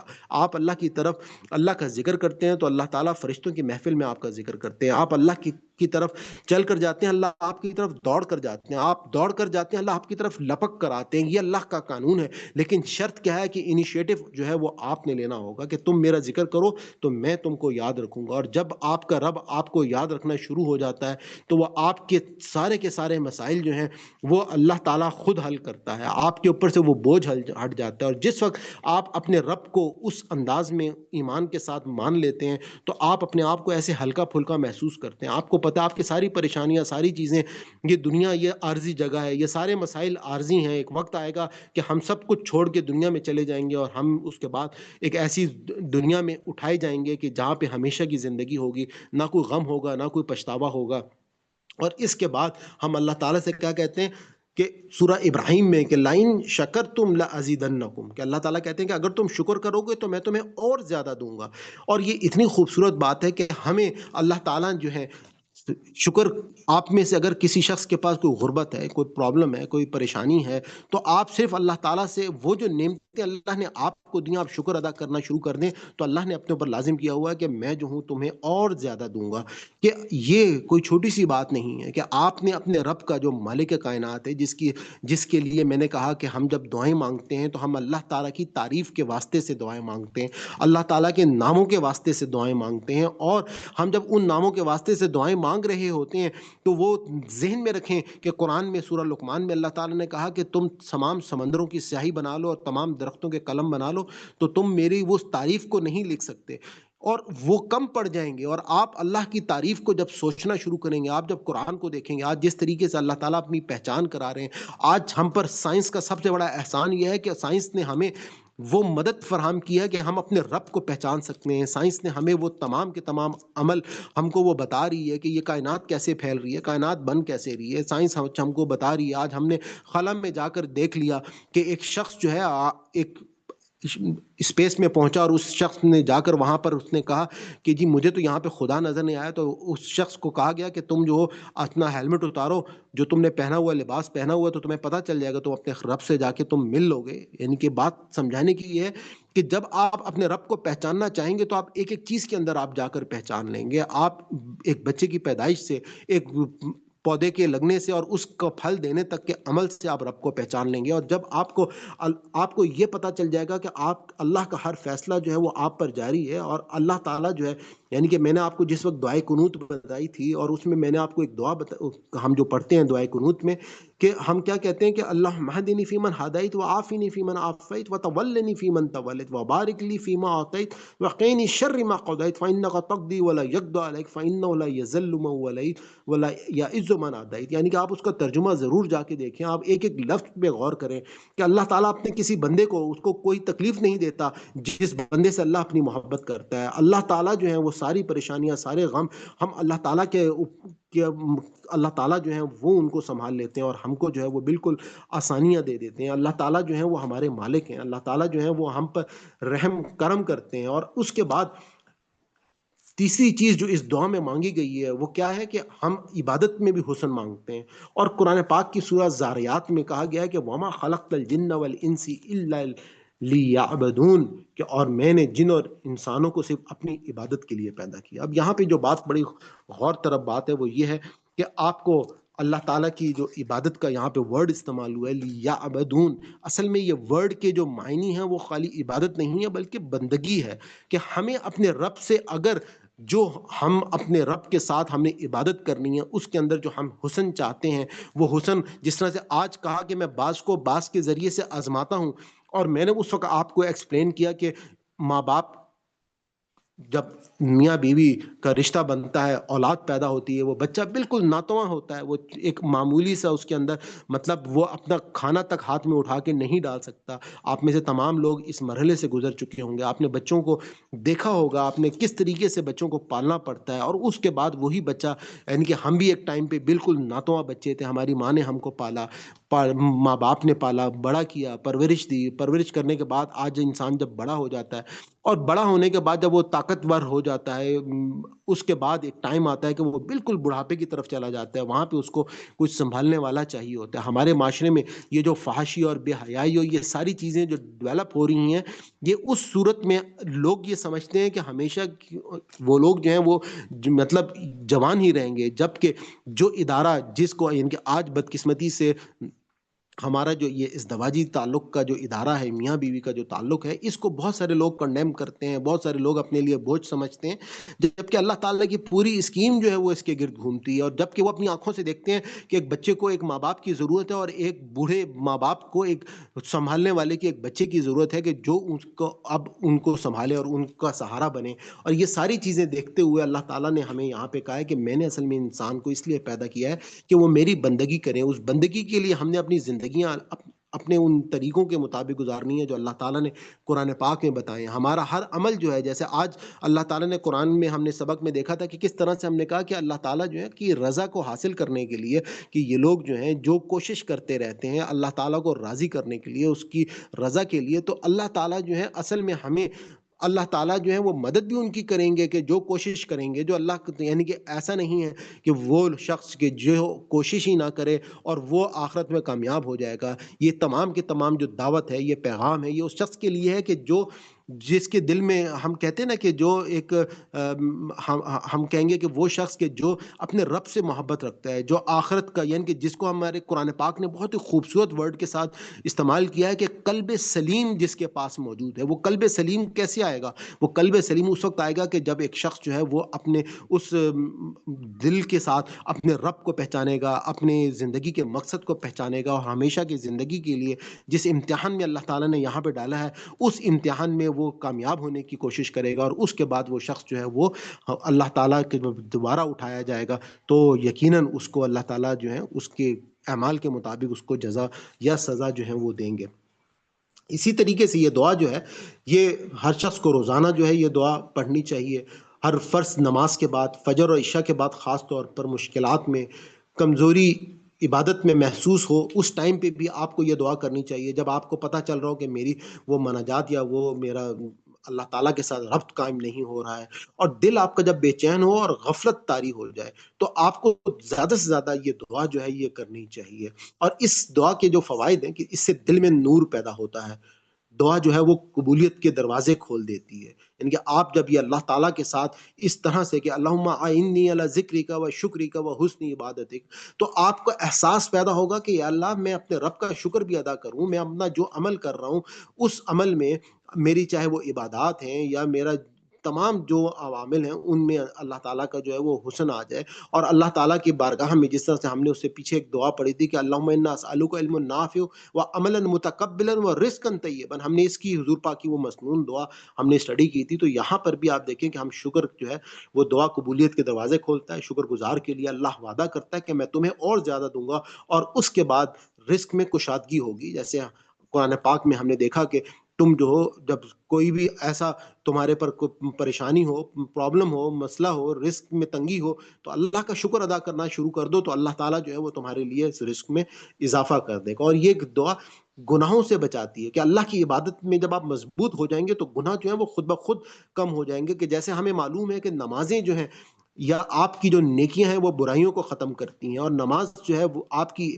[SPEAKER 1] آپ اللہ کی طرف اللہ کا ذکر کرتے ہیں تو اللہ تعالیٰ فرشتوں کی محفل میں آپ کا ذکر کرتے ہیں، آپ اللہ کی طرف چل کر جاتے ہیں، اللہ آپ کی طرف دوڑ کر جاتے ہیں، آپ دوڑ کر جاتے ہیں، اللہ آپ کی طرف لپک کر آتے ہیں۔ یہ اللہ کا قانون ہے، لیکن شرط کیا ہے کہ انیشیٹو جو ہے وہ آپ نے لینا ہوگا کہ تم میرا ذکر کرو تو میں تم کو یاد رکھوں گا۔ اور جب آپ کا رب آپ کو یاد رکھنا شروع ہو جاتا ہے تو وہ آپ کے سارے مسائل جو ہیں وہ اللہ تعالیٰ خود حل کرتا ہے، آپ کے اوپر سے وہ بوجھ ہٹ جاتا ہے۔ اور جس وقت آپ اپنے رب کو اس انداز میں ایمان کے ساتھ مان لیتے ہیں تو آپ اپنے آپ کو ایسے ہلکا پھلکا محسوس کرتے ہیں۔ آپ کو پتہ ہے آپ کی ساری پریشانیاں، ساری چیزیں، یہ دنیا یہ عارضی جگہ ہے، یہ سارے مسائل عارضی ہیں، ایک وقت آئے گا کہ ہم سب کچھ چھوڑ کے دنیا میں چلے جائیں گے اور ہم اس کے بعد ایک ایسی دنیا میں اٹھائے جائیں گے کہ جہاں پہ ہمیشہ کی زندگی ہوگی، نہ کوئی غم ہوگا، نہ کوئی پچھتاوا ہوگا۔ اور اس کے بعد ہم اللہ تعالیٰ سے کیا کہتے ہیں کہ سورہ ابراہیم میں کہ لَئِن شَکَرْتُمْ لَأَزِیدَنَّکُم، کہ اللہ تعالیٰ کہتے ہیں کہ اگر تم شکر کرو گے تو میں تمہیں اور زیادہ دوں گا۔ اور یہ اتنی خوبصورت بات ہے کہ ہمیں اللہ تعالیٰ جو ہے شکر، آپ میں سے اگر کسی شخص کے پاس کوئی غربت ہے، کوئی پرابلم ہے، کوئی پریشانی ہے، تو آپ صرف اللہ تعالیٰ سے وہ جو نعمتیں اللہ نے آپ کو دیں آپ شکر ادا کرنا شروع کر دیں تو اللہ نے اپنے اوپر لازم کیا ہوا ہے کہ میں جو ہوں تمہیں اور زیادہ دوں گا. کہ یہ کوئی چھوٹی سی بات نہیں ہے کہ آپ نے اپنے رب کا جو مالک کائنات ہے جس کے لیے میں نے کہا کہ ہم جب دعائیں مانگتے ہیں تو ہم اللہ تعالیٰ کی تعریف کے واسطے سے دعائیں مانگتے ہیں, اللہ تعالیٰ کے ناموں کے واسطے سے دعائیں مانگتے ہیں, اور ہم جب ان ناموں کے واسطے سے دعائیں مانگ رہے ہوتے ہیں تو وہ ذہن میں رکھیں کہ قرآن میں سورہ لقمان میں اللہ تعالیٰ نے کہا کہ تم تمام سمندروں کی سیاہی بنا لو اور تمام درختوں کے قلم بنا لو تو تم میری وہ تعریف کو نہیں لکھ سکتے, اور وہ کم پڑ جائیں گے. اور آپ اللہ کی تعریف کو جب سوچنا شروع کریں گے, آپ جب قرآن کو دیکھیں گے, آج جس طریقے سے اللہ تعالیٰ اپنی پہچان کرا رہے ہیں, آج ہم پر سائنس کا سب سے بڑا احسان یہ ہے کہ سائنس نے ہمیں وہ مدد فراہم کیا کہ ہم اپنے رب کو پہچان سکتے ہیں. سائنس نے ہمیں وہ تمام کے تمام عمل ہم کو وہ بتا رہی ہے کہ یہ کائنات کیسے پھیل رہی ہے, کائنات بن کیسے رہی ہے, سائنس ہم کو بتا رہی ہے. آج ہم نے خلا میں جا کر دیکھ لیا کہ ایک شخص جو ہے ایک اسپیس میں پہنچا اور اس شخص نے جا کر وہاں پر اس نے کہا کہ جی مجھے تو یہاں پہ خدا نظر نہیں آیا, تو اس شخص کو کہا گیا کہ تم جو اپنا ہیلمٹ اتارو, جو تم نے پہنا ہوا لباس پہنا ہوا تو تمہیں پتہ چل جائے گا, تم اپنے رب سے جا کے تم مل لو گے. یعنی کہ بات سمجھانے کی یہ ہے کہ جب آپ اپنے رب کو پہچاننا چاہیں گے تو آپ ایک ایک چیز کے اندر آپ جا کر پہچان لیں گے. آپ ایک بچے کی پیدائش سے, ایک پودے کے لگنے سے اور اس کا پھل دینے تک کے عمل سے آپ رب کو پہچان لیں گے. اور جب آپ کو یہ پتہ چل جائے گا کہ آپ اللہ کا ہر فیصلہ جو ہے وہ آپ پر جاری ہے, اور اللہ تعالیٰ جو ہے, یعنی کہ میں نے آپ کو جس وقت دعائے قنوت بتائی تھی اور اس میں نے آپ کو ایک دعا ہم جو پڑھتے ہیں دعائے قنوت میں کہ ہم کیا کہتے ہیں کہ اللہ مہدنی فیمن ہدایت وعافنی فیمن عافیت وتولنی فیمن تولیت وبارک لی فیما اعطیت وقینی شر ما قضیت فانک تقضی ولا یقضى علیک فانه لا یذل من ولیت ولا یعز من عادیت. یعنی کہ آپ اس کا ترجمہ ضرور جا کے دیکھیں, آپ ایک ایک لفظ پہ غور کریں کہ اللہ تعالیٰ اپنے کسی بندے کو اس کو کوئی تکلیف نہیں دیتا جس بندے سے اللہ اپنی محبت کرتا ہے. اللہ تعالیٰ جو ہے وہ ساری پریشانیاں سارے غم ہم اللہ تعالیٰ کے اللہ تعالیٰ جو ہیں وہ ان کو سنبھال لیتے ہیں اور ہم کو جو ہے وہ بالکل آسانیاں دے دیتے ہیں. اللہ تعالیٰ جو ہیں وہ ہمارے مالک ہیں, اللہ تعالیٰ جو ہیں وہ ہم پر رحم کرم کرتے ہیں. اور اس کے بعد تیسری چیز جو اس دعا میں مانگی گئی ہے وہ کیا ہے کہ ہم عبادت میں بھی حسن مانگتے ہیں. اور قرآن پاک کی سورہ زاریات میں کہا گیا ہے کہ وما خلقت الجن والانس الا لیعبدون, کہ اور میں نے جن اور انسانوں کو صرف اپنی عبادت کے لیے پیدا کیا. اب یہاں پہ جو بات بڑی غور طرف بات ہے وہ یہ ہے کہ آپ کو اللہ تعالیٰ کی جو عبادت کا یہاں پہ ورڈ استعمال ہوا ہے لیعبدون, اصل میں یہ ورڈ کے جو معنی ہیں وہ خالی عبادت نہیں ہے بلکہ بندگی ہے. کہ ہمیں اپنے رب سے اگر جو ہم اپنے رب کے ساتھ ہم نے عبادت کرنی ہے اس کے اندر جو ہم حسن چاہتے ہیں وہ حسن, جس طرح سے آج کہا کہ میں باز کو باز کے ذریعے سے آزماتا ہوں, اور میں نے اس وقت آپ کو ایکسپلین کیا کہ ماں باپ جب میاں بیوی کا رشتہ بنتا ہے, اولاد پیدا ہوتی ہے, وہ بچہ بالکل ناتواں ہوتا ہے, وہ ایک معمولی سا اس کے اندر مطلب وہ اپنا کھانا تک ہاتھ میں اٹھا کے نہیں ڈال سکتا. آپ میں سے تمام لوگ اس مرحلے سے گزر چکے ہوں گے, آپ نے بچوں کو دیکھا ہوگا, آپ نے کس طریقے سے بچوں کو پالنا پڑتا ہے. اور اس کے بعد وہی بچہ, یعنی کہ ہم بھی ایک ٹائم پہ بالکل ناتواں بچے تھے, ہماری ماں نے ہم کو پالا, ماں باپ نے پالا, بڑا کیا, پرورش دی, پرورش کرنے کے بعد آج انسان جب بڑا ہو جاتا ہے اور بڑا ہونے کے بعد جب وہ طاقتور ہو جاتا ہے, اس کے بعد ایک ٹائم آتا ہے کہ وہ بالکل بڑھاپے کی طرف چلا جاتا ہے, وہاں پہ اس کو کچھ سنبھالنے والا چاہیے ہوتا ہے. ہمارے معاشرے میں یہ جو فحاشی اور بے حیائی اور یہ ساری چیزیں جو ڈیولپ ہو رہی ہیں, یہ اس صورت میں لوگ یہ سمجھتے ہیں کہ ہمیشہ وہ لوگ جو ہیں وہ مطلب جوان ہی رہیں گے, جبکہ جو ادارہ جس کو یعنی کہ آج بدقسمتی سے ہمارا جو یہ ازدواجی تعلق کا جو ادارہ ہے, میاں بیوی کا جو تعلق ہے, اس کو بہت سارے لوگ کنڈیم کرتے ہیں, بہت سارے لوگ اپنے لیے بوجھ سمجھتے ہیں, جبکہ اللہ تعالیٰ کی پوری اسکیم جو ہے وہ اس کے گرد گھومتی ہے. اور جبکہ وہ اپنی آنکھوں سے دیکھتے ہیں کہ ایک بچے کو ایک ماں باپ کی ضرورت ہے اور ایک بوڑھے ماں باپ کو ایک سنبھالنے والے کی ایک بچے کی ضرورت ہے کہ جو اس کو اب ان کو سنبھالے اور ان کا سہارا بنے. اور یہ ساری چیزیں دیکھتے ہوئے اللہ تعالیٰ نے ہمیں یہاں پہ کہا ہے کہ میں نے اصل میں انسان کو اس لیے پیدا کیا ہے کہ وہ میری بندگی کریں. اس بندگی کے لیے ہم نے اپنی زندگیاں اپنے ان طریقوں کے مطابق گزارنی ہے جو اللہ تعالیٰ نے قرآن پاک میں بتائے ہیں. ہمارا ہر عمل جو ہے, جیسے آج اللہ تعالیٰ نے قرآن میں ہم نے سبق میں دیکھا تھا کہ کس طرح سے ہم نے کہا کہ اللہ تعالیٰ جو ہے کہ رضا کو حاصل کرنے کے لیے, کہ یہ لوگ جو ہیں جو کوشش کرتے رہتے ہیں اللہ تعالیٰ کو راضی کرنے کے لیے, اس کی رضا کے لیے, تو اللہ تعالیٰ جو ہے اصل میں ہمیں اللہ تعالیٰ جو ہے وہ مدد بھی ان کی کریں گے کہ جو کوشش کریں گے، جو اللہ یعنی کہ ایسا نہیں ہے کہ وہ شخص کے جو کوشش ہی نہ کرے اور وہ آخرت میں کامیاب ہو جائے گا۔ یہ تمام کے تمام جو دعوت ہے، یہ پیغام ہے، یہ اس شخص کے لیے ہے کہ جس کے دل میں ہم کہتے ہیں نا کہ جو ایک ہم کہیں گے کہ وہ شخص کے جو اپنے رب سے محبت رکھتا ہے، جو آخرت کا یعنی کہ جس کو ہمارے قرآن پاک نے بہت ہی خوبصورت ورڈ کے ساتھ استعمال کیا ہے کہ قلب سلیم جس کے پاس موجود ہے۔ وہ قلب سلیم کیسے آئے گا؟ وہ قلب سلیم اس وقت آئے گا کہ جب ایک شخص جو ہے وہ اپنے اس دل کے ساتھ اپنے رب کو پہچانے گا، اپنے زندگی کے مقصد کو پہچانے گا، اور ہمیشہ کی زندگی کے لیے جس امتحان میں اللہ تعالیٰ نے یہاں پہ ڈالا ہے اس امتحان میں وہ کامیاب ہونے کی کوشش کرے گا، اور اس کے بعد وہ شخص جو ہے وہ اللہ تعالیٰ کے دوبارہ اٹھایا جائے گا، تو یقیناً اس کو اللہ تعالیٰ جو ہے اس کے اعمال کے مطابق اس کو جزا یا سزا جو ہے وہ دیں گے۔ اسی طریقے سے یہ دعا جو ہے یہ ہر شخص کو روزانہ جو ہے یہ دعا پڑھنی چاہیے، ہر فرض نماز کے بعد، فجر اور عشاء کے بعد، خاص طور پر مشکلات میں، کمزوری عبادت میں محسوس ہو، اس ٹائم پہ بھی آپ کو یہ دعا کرنی چاہیے، جب آپ کو پتہ چل رہا ہو کہ میری وہ مناجات یا وہ میرا اللہ تعالیٰ کے ساتھ ربط قائم نہیں ہو رہا ہے، اور دل آپ کا جب بے چین ہو اور غفلت طاری ہو جائے، تو آپ کو زیادہ سے زیادہ یہ دعا جو ہے یہ کرنی چاہیے۔ اور اس دعا کے جو فوائد ہیں کہ اس سے دل میں نور پیدا ہوتا ہے، دعا جو ہے وہ قبولیت کے دروازے کھول دیتی ہے، یعنی کہ آپ جب یہ اللہ تعالیٰ کے ساتھ اس طرح سے کہ اللہم اعنی علی ذکرک و شکرک و حسن عبادتک، تو آپ کو احساس پیدا ہوگا کہ یا اللہ میں اپنے رب کا شکر بھی ادا کروں، میں اپنا جو عمل کر رہا ہوں اس عمل میں میری چاہے وہ عبادات ہیں یا میرا تمام جو عوامل ہیں ان میں اللہ تعالیٰ کا جو ہے وہ حسن آ جائے، اور اللہ تعالیٰ کی بارگاہ میں جس طرح سے ہم نے اس سے پیچھے ایک دعا پڑھی تھی کہ اللہم انا اسألک علم نافع وعملا متقبلا ورزقا طیبا، ہم نے اس کی حضور پاک کی وہ مسنون دعا ہم نے اسٹڈی کی تھی، تو یہاں پر بھی آپ دیکھیں کہ ہم شکر جو ہے وہ دعا قبولیت کے دروازے کھولتا ہے۔ شکر گزار کے لیے اللہ وعدہ کرتا ہے کہ میں تمہیں اور زیادہ دوں گا، اور اس کے بعد رزق میں کشادگی ہوگی، جیسے قرآن پاک میں ہم نے دیکھا کہ تم جو ہو جب کوئی بھی ایسا تمہارے پر پریشانی ہو، پرابلم ہو، مسئلہ ہو، رزق میں تنگی ہو، تو اللہ کا شکر ادا کرنا شروع کر دو، تو اللہ تعالیٰ جو ہے وہ تمہارے لیے اس رزق میں اضافہ کر دے گا۔ اور یہ دعا گناہوں سے بچاتی ہے کہ اللہ کی عبادت میں جب آپ مضبوط ہو جائیں گے تو گناہ جو ہیں وہ خود بخود کم ہو جائیں گے، کہ جیسے ہمیں معلوم ہے کہ نمازیں جو ہیں یا آپ کی جو نیکیاں ہیں وہ برائیوں کو ختم کرتی ہیں، اور نماز جو ہے وہ آپ کی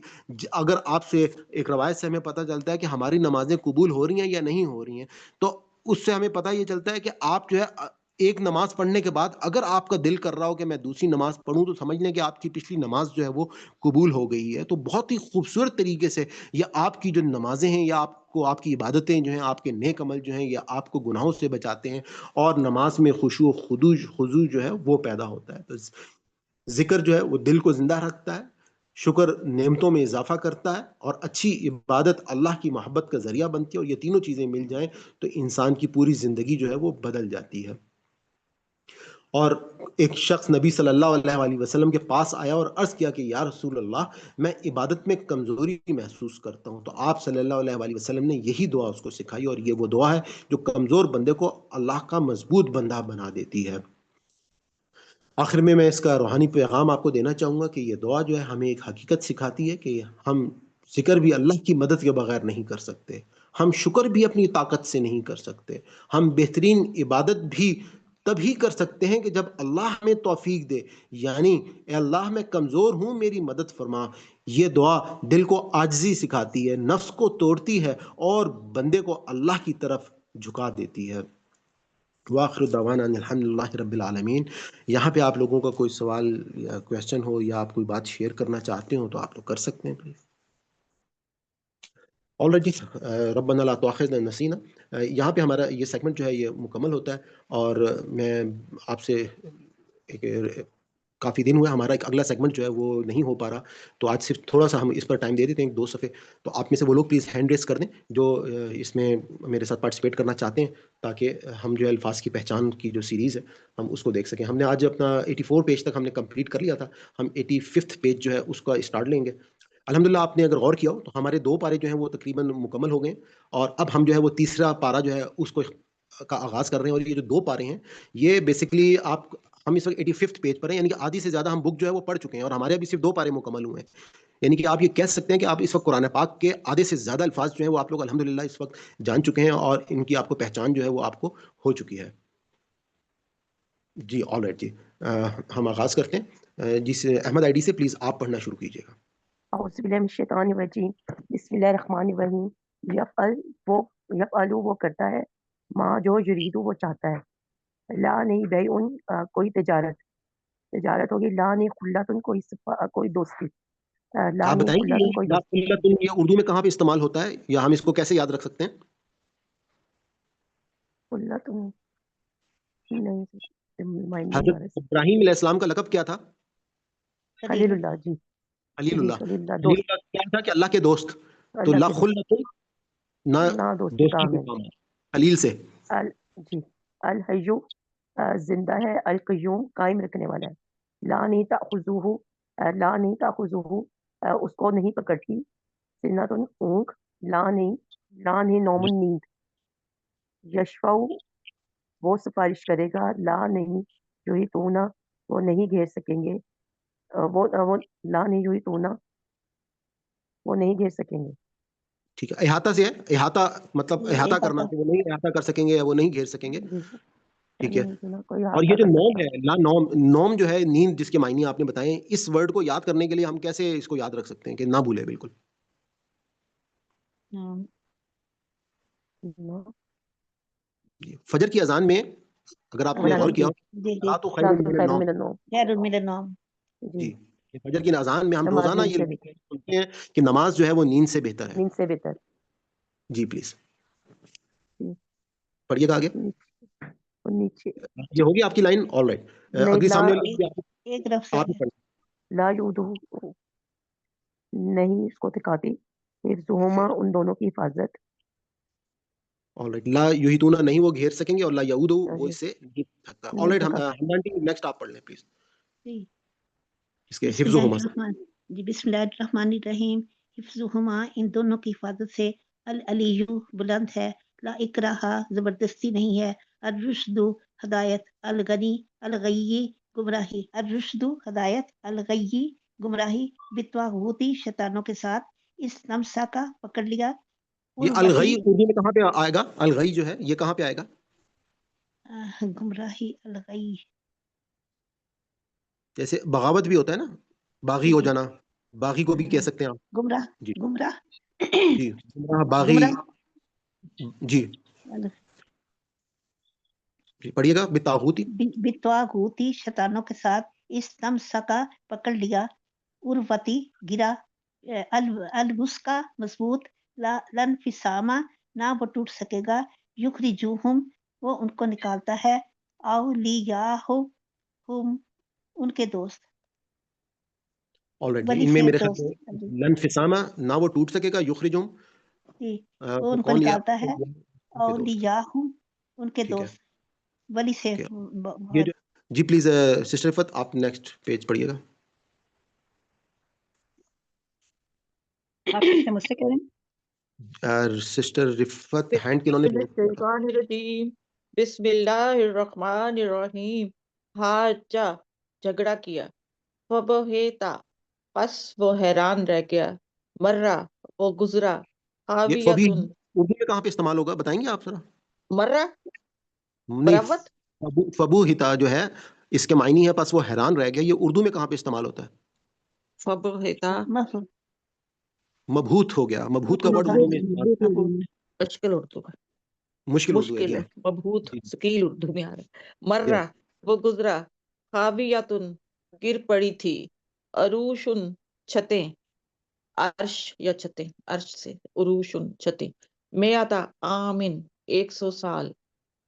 [SPEAKER 1] اگر آپ سے ایک روایت سے ہمیں پتہ چلتا ہے کہ ہماری نمازیں قبول ہو رہی ہیں یا نہیں ہو رہی ہیں، تو اس سے ہمیں پتہ یہ چلتا ہے کہ آپ جو ہے ایک نماز پڑھنے کے بعد اگر آپ کا دل کر رہا ہو کہ میں دوسری نماز پڑھوں، تو سمجھ لیں کہ آپ کی پچھلی نماز جو ہے وہ قبول ہو گئی ہے۔ تو بہت ہی خوبصورت طریقے سے یہ آپ کی جو نمازیں ہیں یا آپ کو آپ کی عبادتیں جو ہیں، آپ کے نیک عمل جو ہیں، یا آپ کو گناہوں سے بچاتے ہیں، اور نماز میں خشوع و خضوع جو ہے وہ پیدا ہوتا ہے۔ تو ذکر جو ہے وہ دل کو زندہ رکھتا ہے، شکر نعمتوں میں اضافہ کرتا ہے، اور اچھی عبادت اللہ کی محبت کا ذریعہ بنتی ہے، اور یہ تینوں چیزیں مل جائیں تو انسان کی پوری زندگی جو ہے وہ بدل جاتی ہے۔ اور ایک شخص نبی صلی اللہ علیہ وآلہ وسلم کے پاس آیا اور عرض کیا کہ یا رسول اللہ، میں عبادت میں کمزوری محسوس کرتا ہوں، تو آپ صلی اللہ علیہ وآلہ وسلم نے یہی دعا اس کو سکھائی، اور یہ وہ دعا ہے جو کمزور بندے کو اللہ کا مضبوط بندہ بنا دیتی ہے۔ آخر میں اس کا روحانی پیغام آپ کو دینا چاہوں گا کہ یہ دعا جو ہے ہمیں ایک حقیقت سکھاتی ہے کہ ہم ذکر بھی اللہ کی مدد کے بغیر نہیں کر سکتے، ہم شکر بھی اپنی طاقت سے نہیں کر سکتے، ہم بہترین عبادت بھی تبھی کر سکتے ہیں کہ جب اللہ ہمیں توفیق دے، یعنی اے اللہ میں کمزور ہوں، میری مدد فرما۔ یہ دعا دل کو عاجزی سکھاتی ہے، نفس کو توڑتی ہے، اور بندے کو اللہ کی طرف جھکا دیتی ہے۔ وآخر دعوانا ان الحمدللہ رب العالمین۔ یہاں پہ آپ لوگوں کا کوئی سوال یا کویسچن ہو یا آپ کوئی بات شیئر کرنا چاہتے ہو تو آپ لوگ کر سکتے ہیں پلیز۔ آلریڈی ربنا لا تؤاخذنا ان نسینا، یہاں پہ ہمارا یہ سیگمنٹ جو ہے یہ مکمل ہوتا ہے، اور میں آپ سے کافی دن ہوئے ہمارا ایک اگلا سیگمنٹ جو ہے وہ نہیں ہو پا رہا، تو آج صرف تھوڑا سا ہم اس پر ٹائم دے دیتے ہیں، 2 صفحے، تو آپ میں سے وہ لوگ پلیز ہینڈ ریس کر دیں جو اس میں میرے ساتھ پارٹیسپیٹ کرنا چاہتے ہیں، تاکہ ہم جو الفاظ کی پہچان کی جو سیریز ہے ہم اس کو دیکھ سکیں۔ ہم نے آج اپنا 84 پیج تک ہم نے کمپلیٹ کر لیا تھا، ہم 85 پیج جو ہے اس کا اسٹارٹ لیں گے۔ الحمدللہ آپ نے اگر غور کیا ہو تو ہمارے 2 پارے جو ہیں وہ تقریباً مکمل ہو گئے ہیں، اور اب ہم جو ہے وہ تیسرا پارا جو ہے اس کو کا آغاز کر رہے ہیں، اور یہ جو 2 پارے ہیں یہ بیسکلی ہم اس وقت 85 پیج پر ہیں، یعنی کہ آدھی سے زیادہ ہم بک جو ہے وہ پڑھ چکے ہیں، اور ہمارے ابھی صرف 2 پارے مکمل ہوئے ہیں، یعنی کہ آپ یہ کہہ سکتے ہیں کہ آپ اس وقت قرآن پاک کے آدھے سے زیادہ الفاظ جو ہیں وہ آپ لوگ الحمدللہ اس وقت جان چکے ہیں اور ان کی آپ کو پہچان جو ہے وہ آپ کو ہو چکی ہے. جی آل رائٹ جی ہم آغاز کرتے ہیں. جس احمد آئی ڈی سے پلیز آپ پڑھنا شروع کیجیے گا.
[SPEAKER 3] اعوذ باللہ من الشیطان الرجیم بسم اللہ الرحمن الرحیم. یفعل وہ کرتا ہے، ماں جو یریدو وہ چاہتا ہے. لا نہیں بیعن کوئی تجارت ہوگی. لا نہیں خلتن کوئی دوستی. لا
[SPEAKER 1] آپ
[SPEAKER 3] نہیں
[SPEAKER 1] بتائیں گے
[SPEAKER 3] خلتن کوئی
[SPEAKER 1] لا
[SPEAKER 3] دوستی.
[SPEAKER 1] قلتن یہ اردو میں کہاں پہ استعمال ہوتا ہے یا ہم اس کو کیسے یاد رکھ سکتے ہیں؟
[SPEAKER 3] خلتن نہیں مائنڈ نہیں آ
[SPEAKER 1] حضرت
[SPEAKER 3] رہا.
[SPEAKER 1] ابراہیم علیہ السلام کا لقب کیا تھا؟
[SPEAKER 3] خلیل اللہ جی
[SPEAKER 1] خلیل
[SPEAKER 3] جی
[SPEAKER 1] اللہ.
[SPEAKER 3] خلیل اللہ
[SPEAKER 1] خلیل
[SPEAKER 3] دوست،
[SPEAKER 1] اللہ کیا تھا کہ اللہ کے دوست. تو
[SPEAKER 3] اللہ
[SPEAKER 1] لا
[SPEAKER 3] کے دوست
[SPEAKER 1] خلت نہ
[SPEAKER 3] نہ دوستی
[SPEAKER 1] دوستی کے
[SPEAKER 3] کام ہے.
[SPEAKER 1] کام ہے. خلیل سے
[SPEAKER 3] جی الحیو زندہ ہے، القیوم قائم رکھنے والا ہے. لا نہیں تأخذوہ لا نہیں تأخذوہ اس کو نہیں پکڑتی. سنتن اونگ. لا نہیں نومن نیند. یشفع وہ سفارش کرے گا. لا نہیں جوہی تونا وہ نہیں گھیر سکیں گے. وہ لا نہیں جوہی تونا وہ نہیں گھیر سکیں گے.
[SPEAKER 1] ٹھیک ہے. احاطہ سے ہے، احاطہ مطلب
[SPEAKER 2] جی
[SPEAKER 1] احاطہ کرنا
[SPEAKER 2] احاطہ
[SPEAKER 1] کہ وہ نہیں احاطہ کر سکیں گے یا وہ نہیں گھیر سکیں گے.
[SPEAKER 3] جی
[SPEAKER 1] ٹھیک ہے.
[SPEAKER 3] نہیں کوئی
[SPEAKER 1] اور
[SPEAKER 3] احاطہ
[SPEAKER 1] یہ جو
[SPEAKER 3] کر
[SPEAKER 1] نوم
[SPEAKER 3] سکتا.
[SPEAKER 1] ہے لا نوم، نوم جو ہے نیند جس کے معنی آپ نے بتائے ہیں، اس ورڈ کو یاد کرنے کے لیے ہم کیسے اس کو یاد رکھ سکتے ہیں کہ نہ بھولے بالکل؟
[SPEAKER 3] نو
[SPEAKER 1] فجر کی اذان میں اگر آپ نے
[SPEAKER 3] من
[SPEAKER 1] غور کیا
[SPEAKER 3] النوم
[SPEAKER 2] جی
[SPEAKER 1] صلاۃ خیر
[SPEAKER 3] صلاۃ
[SPEAKER 1] من
[SPEAKER 3] خیر
[SPEAKER 1] النوم.
[SPEAKER 3] من النوم.
[SPEAKER 2] خیر من النوم.
[SPEAKER 3] جی
[SPEAKER 1] جی فجر کی اذان میں ہم
[SPEAKER 3] نماز
[SPEAKER 1] روزانہ
[SPEAKER 3] نیند
[SPEAKER 1] یہ
[SPEAKER 3] سے بہتر،
[SPEAKER 1] سنتے ہیں کہ نماز جو ہے وہ نیند سے بہتر ہے.
[SPEAKER 3] نیند سے بہتر.
[SPEAKER 1] جی پلیز
[SPEAKER 3] جی
[SPEAKER 1] پڑھیے گا آگے.
[SPEAKER 3] نیچے
[SPEAKER 1] یہ ہوگی آپ کی لائن. آل رائٹ
[SPEAKER 3] نہیں
[SPEAKER 1] اگلی
[SPEAKER 3] لا
[SPEAKER 1] سامنے
[SPEAKER 2] ایک ایک طرف سے
[SPEAKER 1] آپ ہی پڑھیں.
[SPEAKER 3] لا یودو نہیں اس کو دکھاتی. حفظہما ان دونوں کی حفاظت.
[SPEAKER 1] آل رائٹ لا یحیطون نہیں وہ گھیر سکیں گے اور لا یعود وہ اس سے نہیں سکتا. آل
[SPEAKER 3] نہیں
[SPEAKER 1] رائٹ
[SPEAKER 3] سکا.
[SPEAKER 1] نیکسٹ آپ پڑھ لیں پلیز
[SPEAKER 2] جی
[SPEAKER 1] اس کے
[SPEAKER 2] بسم
[SPEAKER 1] حفظ
[SPEAKER 2] اللہ
[SPEAKER 1] ہما سے.
[SPEAKER 2] الرحمن جی بسم اللہ الرحمن الرحیم. حفظہما ان دونوں کی حفاظت سے. العلیو بلند ہے. لا اکراہ زبردستی نہیں ہے. الرشد ہدایت. الغنی الغی گمراہی. الرشد ہدایت. الغی گمراہی. بتواغوتی شیطانوں کے ساتھ. اس نمسا کا پکڑ لیا.
[SPEAKER 1] یہ الغی اردو میں کہاں پہ آئے گا؟ الغی جو ہے یہ کہاں پہ آئے گا؟
[SPEAKER 2] گمراہی الغی
[SPEAKER 1] جیسے بغاوت بھی ہوتا ہے نا، باغی
[SPEAKER 2] جی
[SPEAKER 1] ہو
[SPEAKER 2] جی
[SPEAKER 1] جانا، باغی کو بھی کہہ سکتے ہیں آپ.
[SPEAKER 2] گمراہ
[SPEAKER 1] جی
[SPEAKER 2] گمراہ
[SPEAKER 1] جی گمراہ باغی.
[SPEAKER 2] گمراہ
[SPEAKER 1] جی جی پڑھیے گا. بتاغوتی
[SPEAKER 2] بتواغوتی شیطانوں کے ساتھ. اس نمسا کا پکڑ لیا. اروتی گرا. الوسکا مضبوط. لن فسامہ نہ وہ ٹوٹ سکے گا. یخرجوہم وہ ان کو نکالتا ہے. اولیاہم ان کے دوست.
[SPEAKER 1] آل رائٹ جی.
[SPEAKER 2] ولی
[SPEAKER 1] ان میں
[SPEAKER 2] سے
[SPEAKER 1] میرے خیال
[SPEAKER 2] دوست.
[SPEAKER 1] میں لن فسامہ نہ وہ ٹوٹ سکے گا. یخرجہم
[SPEAKER 2] جی وہ ان کو
[SPEAKER 1] کون لیا
[SPEAKER 2] نکالتا ہے.
[SPEAKER 1] ان کے دوست.
[SPEAKER 2] اولیاہم ان کے
[SPEAKER 1] ٹھیک ہے.
[SPEAKER 2] دوست. ولی سے
[SPEAKER 1] ٹھیک ہے. یہ جو جی پلیز سسٹر رفت آپ نیکسٹ پیج پڑھیے گا.
[SPEAKER 6] آپ کس سے مجھ سے کہہ رہے ہیں؟
[SPEAKER 1] سسٹر رفت ہینڈ کنہوں نے
[SPEAKER 5] من الشیطان الرجیم بسم اللہ الرحمن الرحیم. حاجہ جھگڑا کیا. فبہتا پس وہ حیران رہ گیا. مرہ وہ گزرا.
[SPEAKER 1] یہ فبی
[SPEAKER 5] حاویتن
[SPEAKER 1] اردو میں کہاں پہ استعمال ہوگا بتائیں گے آپ ذرا؟
[SPEAKER 5] مرہ
[SPEAKER 1] نہیں
[SPEAKER 5] براوت
[SPEAKER 1] فبو ہتا جو ہے اس کے معنی ہے پس وہ حیران رہ گیا. یہ اردو میں کہاں پہ استعمال ہوتا ہے؟
[SPEAKER 5] فبہتا
[SPEAKER 1] مبہوت ہو گیا. مبہوت کا ورڈ اردو میں استعمال
[SPEAKER 5] مشکل اردو ہے.
[SPEAKER 1] مشکل اردو ہے.
[SPEAKER 5] مشکل
[SPEAKER 1] جی
[SPEAKER 5] ہے. مبہوت
[SPEAKER 1] جی
[SPEAKER 5] ثقیل اردو میں آ رہا ہے.
[SPEAKER 1] جی
[SPEAKER 5] مرہ وہ گزرا. خاویتن گر پڑی تھی. عروشن چھتیں. عرش یا چھتیں عرش سے عروشن چھتیں. میاتا آمن 100 سال.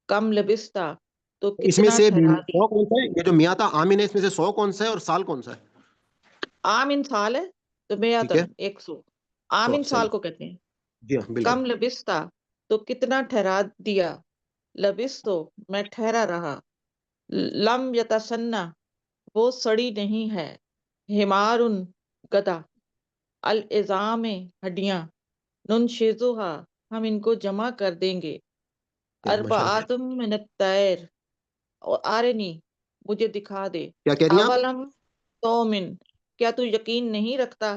[SPEAKER 5] کم لبستہ تو
[SPEAKER 1] اس میں
[SPEAKER 5] کتنا
[SPEAKER 1] سے
[SPEAKER 5] ٹھہرا
[SPEAKER 1] 100 کون سا ہے؟ یہ جو میاتا آمن ہے اس میں سے 100 کون سا ہے اور سال کون سا ہے؟
[SPEAKER 5] آمن سال ہے تو
[SPEAKER 1] ٹھیک
[SPEAKER 5] میاتن
[SPEAKER 1] ہے
[SPEAKER 5] 100 آمن
[SPEAKER 1] 100
[SPEAKER 5] سال
[SPEAKER 1] صحیح.
[SPEAKER 5] کو کہتے ہیں.
[SPEAKER 1] جی ہاں بالکل.
[SPEAKER 5] کم لبستہ تو کتنا ٹھہرا دیا. لبستو میں ٹھہرا رہا. لم یتسنہ وہ سڑی نہیں ہے. حمارن گدھا. العظام ہڈیاں. ننشزوہا ہم ان کو جمع کر دیں گے.
[SPEAKER 1] ماشاء اللہ.
[SPEAKER 5] اربعاتم من الطیر آرنی مجھے دکھا دے.
[SPEAKER 1] کیا کہہ رہی ہیں آپ؟
[SPEAKER 5] اولم تومن کیا تو یقین نہیں رکھتا.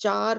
[SPEAKER 5] 4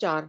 [SPEAKER 5] 4